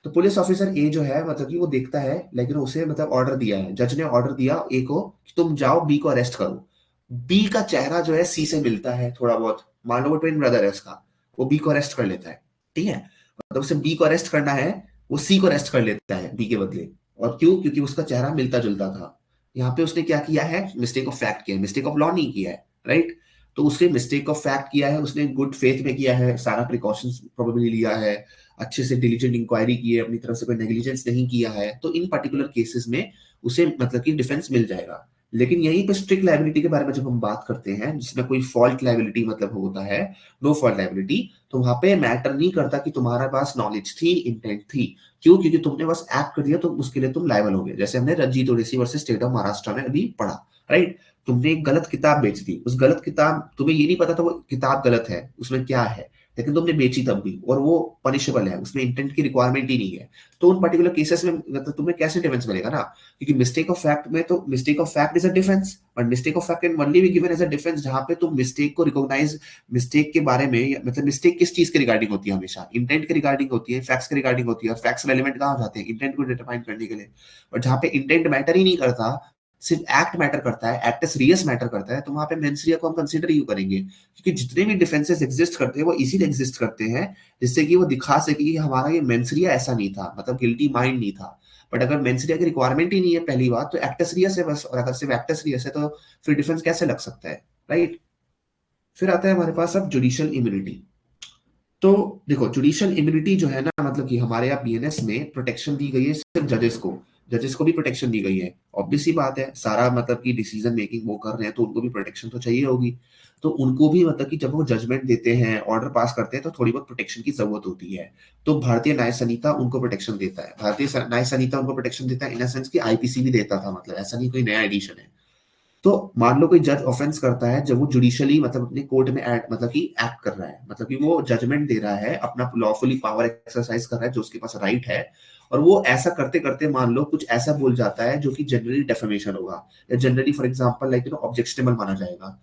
तो पुलिस ऑफिसर ए जो है मतलब कि वो देखता है, लेकिन उसे मतलब ऑर्डर दिया है, जज ने ऑर्डर दिया ए को कि तुम जाओ बी को अरेस्ट करो। बी का चेहरा जो है सी से मिलता है थोड़ा बहुत, मान लो वो ट्विन ब्रदर है उसका, वो बी को अरेस्ट कर लेता है, ठीक है। मतलब उसे बी को अरेस्ट करना है, वो सी को अरेस्ट कर लेता है बी के बदले। और क्यों? क्योंकि उसका चेहरा मिलता जुलता था। यहाँ पे उसने क्या किया है? मिस्टेक ऑफ फैक्ट किया है, मिस्टेक ऑफ लॉ नहीं किया है, राइट। तो उसने मिस्टेक ऑफ फैक्ट किया है, उसने गुड फेथ में किया है, सारा प्रिकॉशंस प्रोबेबली लिया है, अच्छे से डिलीजेंट इंक्वायरी की है, अपनी तरफ से कोई नेग्लिजेंस नहीं किया है, तो इन पर्टिकुलर केसेस में उसे मतलब कि डिफेंस मिल जाएगा। लेकिन यहीं पे स्ट्रिक्ट लायबिलिटी के बारे में जब हम बात करते हैं, जिसमें कोई फॉल्ट लायबिलिटी मतलब होता है, नो फॉल्ट लायबिलिटी, तो वहां पे मैटर नहीं करता कि तुम्हारे पास नॉलेज थी, इंटेंट थी। क्यों? क्योंकि तुमने बस एक्ट कर दिया तो उसके लिए तुम लायबल हो गए। जैसे हमने Ranjit Udeshi versus state of Maharashtra में अभी पढ़ा, राइट। तुमने एक गलत किताब बेच दी, उस गलत किताब, तुम्हें ये नहीं पता था वो किताब गलत है, उसमें क्या है, लेकिन तुमने बेची तब भी, और वो पनिशेबल है, उसमें इंटेंट की रिक्वायरमेंट ही नहीं है, तो उन पर्टिकुलर केसेस में मतलब तुम्हें कैसे डिफेंस मिलेगा ना, क्योंकि मिस्टेक ऑफ फैक्ट में तो mistake of fact is a defence, but mistake of fact can only be given as a defence जहां पे तुम मिस्टेक को रिकॉग्नाइज, मिस्टेक के बारे में मतलब मिस्टेक किस चीज के रिगार्डिंग होती है, हमेशा इंटेंट के रिगार्डिंग होती है, फैक्ट्स के रिगार्डिंग होती है, और फैक्ट्स रेलेवेंट कहाँ हो जाते हैं, इंटेंट को डिटरमाइन करने के लिए। और जहां पे इंटेंट मैटर ही नहीं करता, सिर्फ एक्ट मैटर करता है, एक्ट रियस मैटर करता है, तो वहां पे मेंस रिया को हम कंसीडर ही करेंगे, क्योंकि जितने भी डिफेंसेस एग्जिस्ट करते हैं वो इसीलिए एग्जिस्ट करते हैं जिससे कि वो दिखा सके कि हमारा ये मेंस रिया ऐसा नहीं था, मतलब गिल्टी माइंड नहीं था। बट अगर मेंस रिया की रिक्वायरमेंट ही नहीं है पहली बात, तो एक्टस रियस है बस, और अगर सिर्फ एक्टस रियस है तो फिर डिफेंस कैसे लग सकता है, राइट। फिर आता है हमारे पास अब जुडिशियल इम्यूनिटी। तो देखो जुडिशियल इम्यूनिटी जो है ना, मतलब कि हमारे यहाँ बीएनएस में प्रोटेक्शन दी गई है सिर्फ जजेस को, जजेस को भी प्रोटेक्शन दी गई है, ऑब्वियस सी बात है, सारा मतलब कि डिसीजन मेकिंग वो कर रहे हैं तो उनको भी प्रोटेक्शन तो चाहिए होगी। तो उनको भी मतलब कि जब वो जजमेंट देते हैं, ऑर्डर पास करते हैं, तो थोड़ी बहुत प्रोटेक्शन की जरूरत होती है। तो भारतीय न्याय संहिता उनको प्रोटेक्शन देता है, भारतीय न्याय संहिता उनको प्रोटेक्शन देता है इन सेंस कि आईपीसी भी देता था, मतलब ऐसा नहीं कोई नया एडिशन है। तो मान लो कोई जज ऑफेंस करता है जब वो जुडिशियली मतलब अपने कोर्ट में मतलब कि एक्ट कर रहा है, मतलब कि वो जजमेंट दे रहा है, अपना लॉफुली पावर एक्सरसाइज कर रहा है जो उसके पास राइट है, और वो ऐसा करते करते मान लो कुछ ऐसा बोल जाता है जो कि जनरली डेफेमेशन होगा, या generally for example like objectionable माना जाएगा,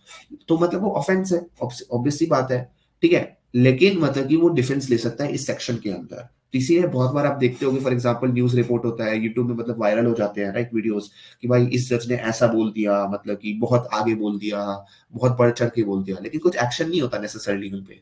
तो मतलब वो ऑफेंस है, ऑब्वियस सी बात है, ठीक है। लेकिन मतलब कि वो डिफेंस ले सकता है इस सेक्शन के अंदर। तो इसीलिए बहुत बार आप देखते होगे, फॉर एग्जांपल न्यूज रिपोर्ट होता है यूट्यूब में, मतलब वायरल हो जाते हैं राइट वीडियोस, कि भाई इस जज ने ऐसा बोल दिया, मतलब कि बहुत आगे बोल दिया, बहुत बढ़ चढ़ के बोल दिया, लेकिन कुछ एक्शन नहीं होता नेसेसरली उन पे।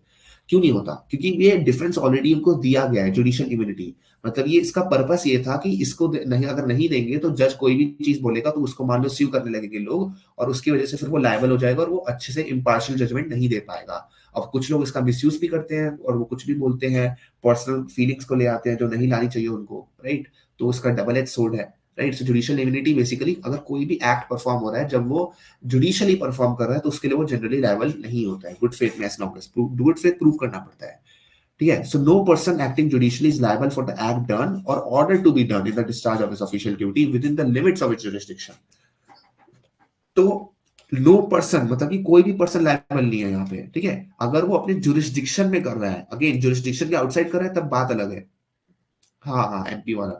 क्यों नहीं होता? क्योंकि ये डिफरेंस ऑलरेडी उनको दिया गया है, जुडिशियल इम्यूनिटी। मतलब ये इसका पर्पस ये था कि इसको नहीं, अगर नहीं देंगे तो जज कोई भी चीज बोलेगा तो उसको मान लो स्यू करने लगेंगे लोग, और उसकी वजह से फिर वो लायबल हो जाएगा और वो अच्छे से इम्पार्शियल जजमेंट नहीं दे पाएगा। अब कुछ लोग इसका मिसयूज भी करते हैं और वो कुछ भी बोलते हैं, पर्सनल फीलिंग्स को ले आते हैं जो नहीं लानी चाहिए उनको, राइट। तो उसका डबल एज सोर्ड है, राइट। सो जुडिशियल इम्यूनिटी बेसिकली अगर कोई भी एक्ट परफॉर्म हो रहा है, जब वो जुडिशियली परफॉर्म कर रहा है, तो उसके लिए वो जनरली लायबल नहीं होता है, गुड फेथ में, as long as good faith prove करना पड़ता है, ठीक है। So no person acting judicially is liable for the act done और order to be done in the discharge of his official duty within the limits of its jurisdiction. तो नो पर्सन मतलब कि कोई भी पर्सन लायबल नहीं है यहाँ पे, ठीक है। अगर वो अपने जुरिस्डिक्शन में कर रहा है, अगेन जुरिस्डिक्शन के आउटसाइड कर रहा है तब बात अलग है। हाँ हाँ, एमपी वाला।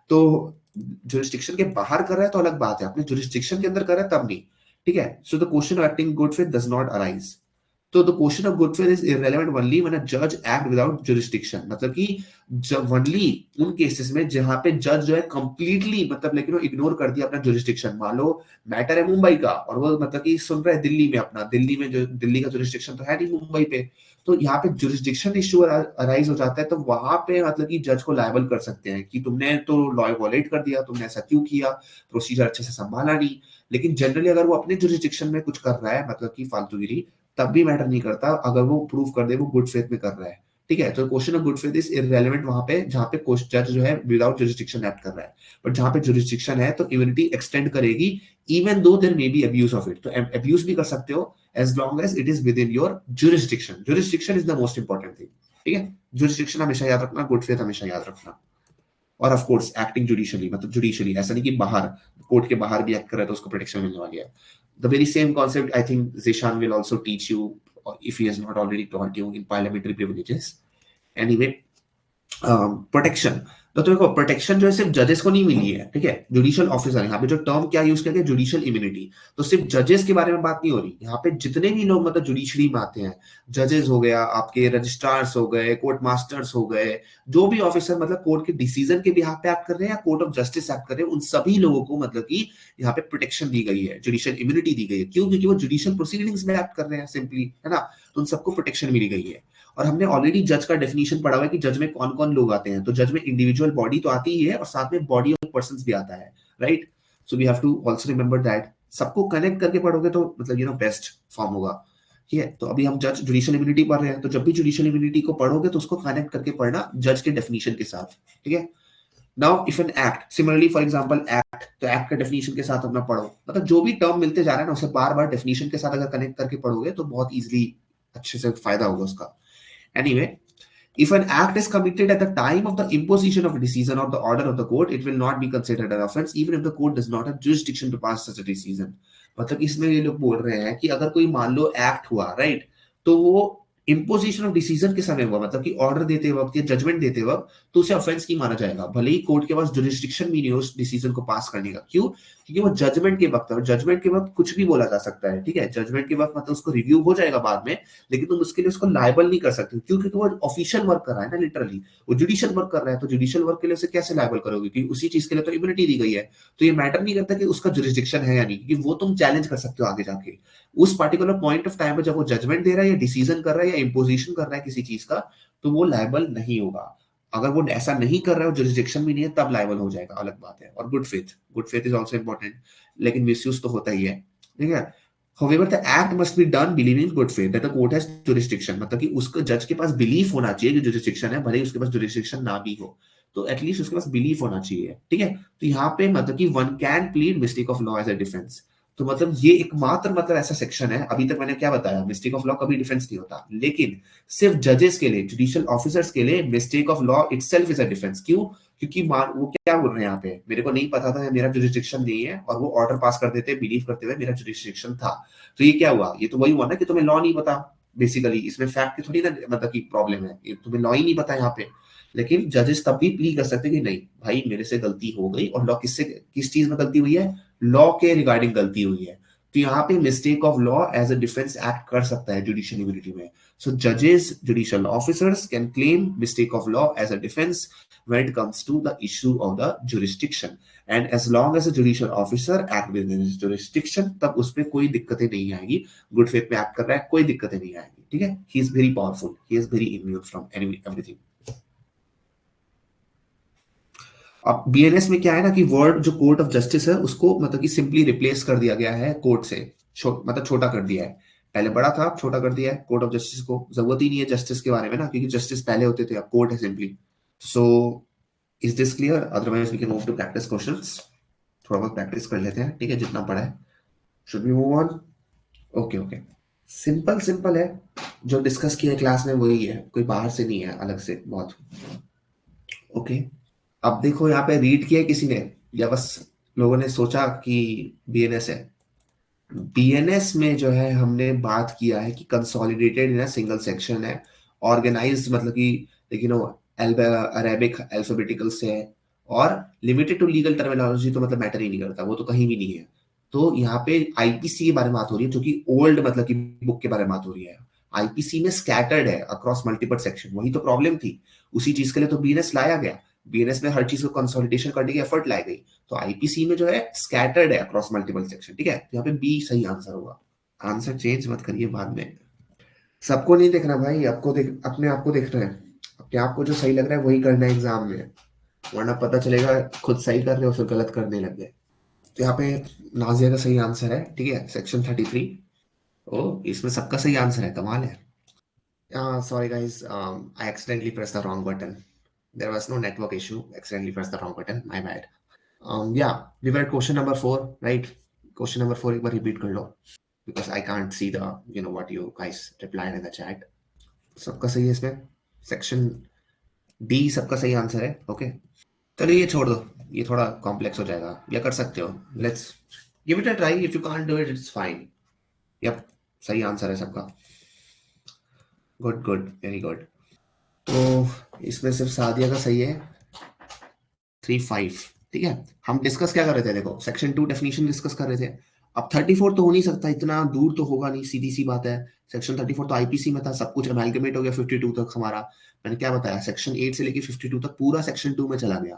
तो जुरिस्डिक्शन के बाहर कर रहा है तो अलग बात है, अपने जुरिस्डिक्शन के अंदर कर रहा है तब नहीं, ठीक है। So the question of acting good faith does not arise. तो the question of good faith is irrelevant only when a जज एक्ट विदाउट जुरिस्डिक्शन, मतलब कि जब ओनली उन केसेस में जहां पे जज जो है कंप्लीटली मतलब लेकिन वो इग्नोर कर दिया अपना जुरिस्डिक्शन। मान लो मैटर है मुंबई का और वो मतलब कि सुन रहा है दिल्ली में, अपना दिल्ली में जो दिल्ली का जुरिस्डिक्शन तो है नहीं मुंबई पे, तो यहाँ पे जुरिस्डिक्शन इश्यू अराइज हो जाता है, तो वहां पे मतलब कि जज को लायबल कर सकते हैं कि तुमने तो लॉ वॉलेट कर दिया, तुमने ऐसा क्यों किया, प्रोसीजर अच्छे से संभाला नहीं। लेकिन जनरली अगर वो अपने जुरिस्डिक्शन में कुछ कर रहा है मतलब कि फालतूगिरी, तब भी मैटर नहीं करता अगर वो प्रूव कर दे वो गुड फेथ में कर रहा है, ठीक है। तो question of good faith is irrelevant वहां पे जहां पे जज जो है विदाउट जुरिस्डिक्शन एक्ट कर रहा है, बट जहां पे जुरिस्डिक्शन है तो इम्यूनिटी एक्सटेंड करेगी even though there may be abuse of it. तो अब्यूज भी कर सकते हो as long as it is within your jurisdiction. Jurisdiction is the most important thing, ठीक है। jurisdiction हमेशा याद रखना, good faith हमेशा याद रखना, और ऑफ कोर्स एक्टिंग जुडिशियली, मतलब जुडिशियली ऐसा नहीं कि बाहर कोर्ट के बाहर भी एक्ट कर रहा है तो उसको प्रोटेक्शन मिलने वाली है। The very same concept I think Zeeshan will also teach you if he has not already taught you in parliamentary privileges. Anyway, protection, तो देखो प्रोटेक्शन जो है सिर्फ जजेस को नहीं मिली है, ठीक है। जुडिशियल ऑफिसर, यहाँ पे जो टर्म क्या यूज किया गया, जुडिशियल इम्यूनिटी, तो सिर्फ जजेस के बारे में बात नहीं हो रही यहाँ पे, जितने भी लोग मतलब जुडिशरी में आते हैं, जजेस हो गया, आपके रजिस्ट्रार्स हो गए, कोर्ट मास्टर्स हो गए, जो भी ऑफिसर मतलब कोर्ट के डिसीजन के बिहाफ पे एक्ट कर रहे हैं या कोर्ट ऑफ जस्टिस एक्ट कर रहे हैं, उन सभी लोगों को मतलब कि यहाँ पे प्रोटेक्शन दी गई है, जुडिशियल इम्यूनिटी दी गई है। क्यों? क्योंकि वो जुडिशियल प्रोसीडिंग्स में एक्ट कर रहे हैं सिंपली, है ना। तो उन सबको प्रोटेक्शन मिली गई है। और हमने ऑलरेडी जज का डेफिनेशन पढ़ा हुआ है कि जज में कौन कौन लोग आते हैं, तो जज में इंडिविजुअल बॉडी तो आती ही है और साथ में बॉडी ऑफ पर्संस भी आता है, right. So we have to also remember that, सबको कनेक्ट करके पढ़ोगे तो मतलब बेस्ट फॉर्म होगा, ठीक है। तो अभी हम जज जुडिशियल इम्यूनिटी पढ़ रहे हैं, तो जब भी जुडिशियल इम्यूनिटी को पढ़ोगे तो उसको कनेक्ट करके पढ़ना जज के डेफिनेशन के साथ, ठीक है। Now if an act similarly for example act, तो एक्ट का डेफिनेशन के साथ अपना पढ़ो, मतलब जो भी टर्म मिलते जा रहा है ना उसे बार बार डेफिनेशन के साथ अगर कनेक्ट करके पढ़ोगे तो बहुत इजीली अच्छे से फायदा होगा उसका। Anyway, if an act is committed at the time of the imposition of a decision or the order of the court, it will not be considered an offense, even if the court does not have jurisdiction to pass such a decision. मतलब इसमें ये लोग बोल रहे हैं कि अगर कोई मान लो एक्ट हुआ, राइट, तो वो इम्पोजिशन ऑफ डिसीजन के समय हुआ, मतलब कि ऑर्डर देते वक्त या जजमेंट देते वक्त, तो उसे ऑफेंस नहीं माना जाएगा, भले ही कोर्ट के पास जुरिस्डिक्शन भी नहीं हो उस डिसीजन को पास करने का। क्यों? क्योंकि वो जजमेंट के वक्त है, और जजमेंट के वक्त कुछ भी बोला जा सकता है, ठीक है। जजमेंट के वक्त मतलब उसको रिव्यू हो जाएगा बाद में, लेकिन तुम उसके लिए उसको लायबल नहीं कर सकते। क्यों? क्योंकि वो ऑफिशियल वर्क कर रहा है ना, लिटरली वो जुडिशियल वर्क कर रहा है, तो जुडिशियल वर्क के लिए उसे कैसे लायबल करोगे? क्योंकि उसी चीज के लिए तो इम्यूनिटी दी गई है। तो ये मैटर नहीं करता कि उसका जुरिस्डिक्शन है या नहीं, क्योंकि वो तुम चैलेंज कर सकते हो आगे जाके उस पार्टिकुलर पॉइंट ऑफ टाइम पे। जब वो जजमेंट दे रहा है या डिसीजन कर रहा है या इम्पोजिशन कर रहा है किसी चीज का, तो वो लायबल नहीं होगा। अगर वो ऐसा नहीं कर रहा है, जुरिस्डिक्शन भी नहीं है, तब लायबल हो जाएगा, अलग बात है। और good faith is also important, लेकिन मिसयूज तो होता ही है, ठीक है। However, the act must be done believing in good faith that the court has jurisdiction, मतलब कि उसको जज के पास बिलीफ होना चाहिए कि jurisdiction है, भले ही उसके पास jurisdiction ना भी हो, तो एटलीस्ट उसके पास बिलीफ होना चाहिए, ठीक है। तो यहाँ पे मतलब कि one can plead mistake of law as a defence. तो मतलब ये एकमात्र मतलब ऐसा सेक्शन है, अभी तक मैंने क्या बताया, मिस्टेक ऑफ लॉ कभी डिफेंस नहीं होता, लेकिन सिर्फ जजेस के लिए, जुडिशियल ऑफिसर्स के लिए mistake of law itself is a defence. क्यों? क्योंकि मान वो क्या बोल रहे हैं यहाँ पे, मेरे को नहीं पता था, मेरा जुरिस्डिक्शन नहीं है, और वो ऑर्डर पास कर देते बिलीव करते हुए मेरा जुरिस्डिक्शन था। तो ये क्या हुआ? ये तो वही हुआ ना कि तुम्हें लॉ नहीं पता। बेसिकली इसमें फैक्ट की थोड़ी ना मतलब की प्रॉब्लम है, ये तुम्हें लॉ ही नहीं पता यहाँ पे। लेकिन जजेस तब भी प्ली कर सकते कि नहीं भाई मेरे से गलती हो गई, और लॉ किस चीज में गलती हुई है, लॉ के रिगार्डिंग गलती हुई है। तो यहाँ पे mistake of law as a defence act कर सकता है जुडिशियल इम्यूनिटी में। सो जजेस, judicial officers can claim mistake of law as a defence when it comes to the issue of the jurisdiction, and as long as a judicial officer act within his jurisdiction, तब उस पे कोई दिक्कतें नहीं आएगी। गुड फेथ में एक्ट कर रहा है, कोई दिक्कतें नहीं आएगी, ठीक है। He is very powerful, he is very immune from everything. अब बीएनएस में क्या है ना कि वर्ड जो कोर्ट ऑफ जस्टिस है उसको मतलब कि सिंपली रिप्लेस कर दिया गया है कोर्ट से, मतलब छोटा कर दिया है। पहले बड़ा था, अब छोटा कर दिया है। कोर्ट ऑफ जस्टिस को जरूरत ही नहीं है जस्टिस के बारे में ना, क्योंकि जस्टिस पहले होते थे, अब कोर्ट है सिंपली। So is this clear? Otherwise we can move to practice questions. थोड़ा बहुत प्रैक्टिस कर लेते हैं, ठीक है, जितना पड़ा है। Should we move on? Okay okay. Simple simple है, जो डिस्कस किया है क्लास में वही है, कोई बाहर से नहीं है अलग से बहुत। ओके। अब देखो यहाँ पे रीड किया है किसी ने, या बस लोगों ने सोचा कि बीएनएस है? बीएनएस में जो है हमने बात किया है कि consolidated in a single section है, ऑर्गेनाइज्ड मतलब कि यू नो अरेबिक अल्फाबेटिकल से है, और लिमिटेड टू लीगल टर्मिनोलॉजी, तो मतलब मैटर ही नहीं करता, वो तो कहीं भी नहीं है। तो यहाँ पे आईपीसी के बारे में बात हो रही है, जो कि ओल्ड मतलब की बुक के बारे में बात हो रही है। आईपीसी में स्कैटर्ड है अक्रॉस मल्टीपल सेक्शन, वही तो प्रॉब्लम थी। उसी चीज के लिए तो बीएनएस लाया गया, बीएनएस में हर चीज को कंसोलिडेशन करने की एफर्ट लाई गई। तो आईपीसी में जो है स्कैटर्ड है अक्रॉस मल्टीपल सेक्शन, ठीक है। तो यहाँ पे बी सही आंसर होगा। आंसर चेंज मत करिए बाद में। सबको नहीं देखना भाई, आपको अपने आप को देखना है। अपने आप को जो सही लग रहा है वही करना है एग्जाम में, वरना पता चलेगा खुद सही कर रहे हो फिर गलत करने लग गए। तो यहाँ पे नाजिया का सही आंसर है, ठीक है, सेक्शन 33। ओ, इसमें सबका सही आंसर है, कमाल है। Sorry guys, I accidentally pressed the wrong button. There was no network issue. Accidentally pressed the wrong button. My bad. Yeah, we were at question number 4, right? Question number 4 एक बार repeat कर लो, because I can't see the what you guys replied in the chat. सबका सही है इसमें, सेक्शन डी सबका सही आंसर है। ओके, चलिए ये छोड़ दो, ये थोड़ा कॉम्प्लेक्स हो जाएगा, या कर सकते हो। Let's give it a try, if you can't do it it's fine. Yup, सही आंसर है सबका। Good good, very good. तो इसमें सिर्फ सादिया का सही है, 3-5, ठीक है। हम डिस्कस क्या कर रहे थे, देखो सेक्शन 2 डेफिनेशन डिस्कस कर रहे थे। अब 34 तो हो नहीं सकता, इतना दूर तो होगा नहीं, सीधी सी बात है। सेक्शन 34 तो आईपीसी में था, सब कुछ अमेलगमेट हो गया 52 तक हमारा। मैंने क्या बताया, सेक्शन 8 से लेके 52 तक पूरा सेक्शन 2 में चला गया।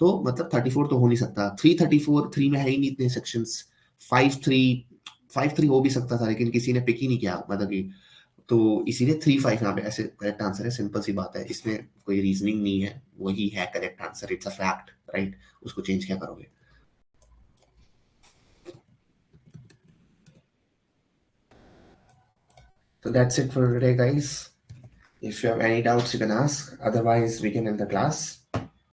तो मतलब 34 तो हो नहीं सकता। 334, 3 में है ही नहीं इतने सेक्शंस। 5-3 हो भी सकता था, लेकिन किसी ने पिक ही नहीं किया, मतलब कि तो इसीलिए 3-5 यहाँ पे ऐसे करेक्ट आंसर है। सिंपल सी बात है, इसमें कोई रीजनिंग नहीं है, वही है correct answer, it's a fact, right. उसको चेंज क्या करोगे? So that's it for today guys. If you have any doubts you can ask, otherwise we can end the class.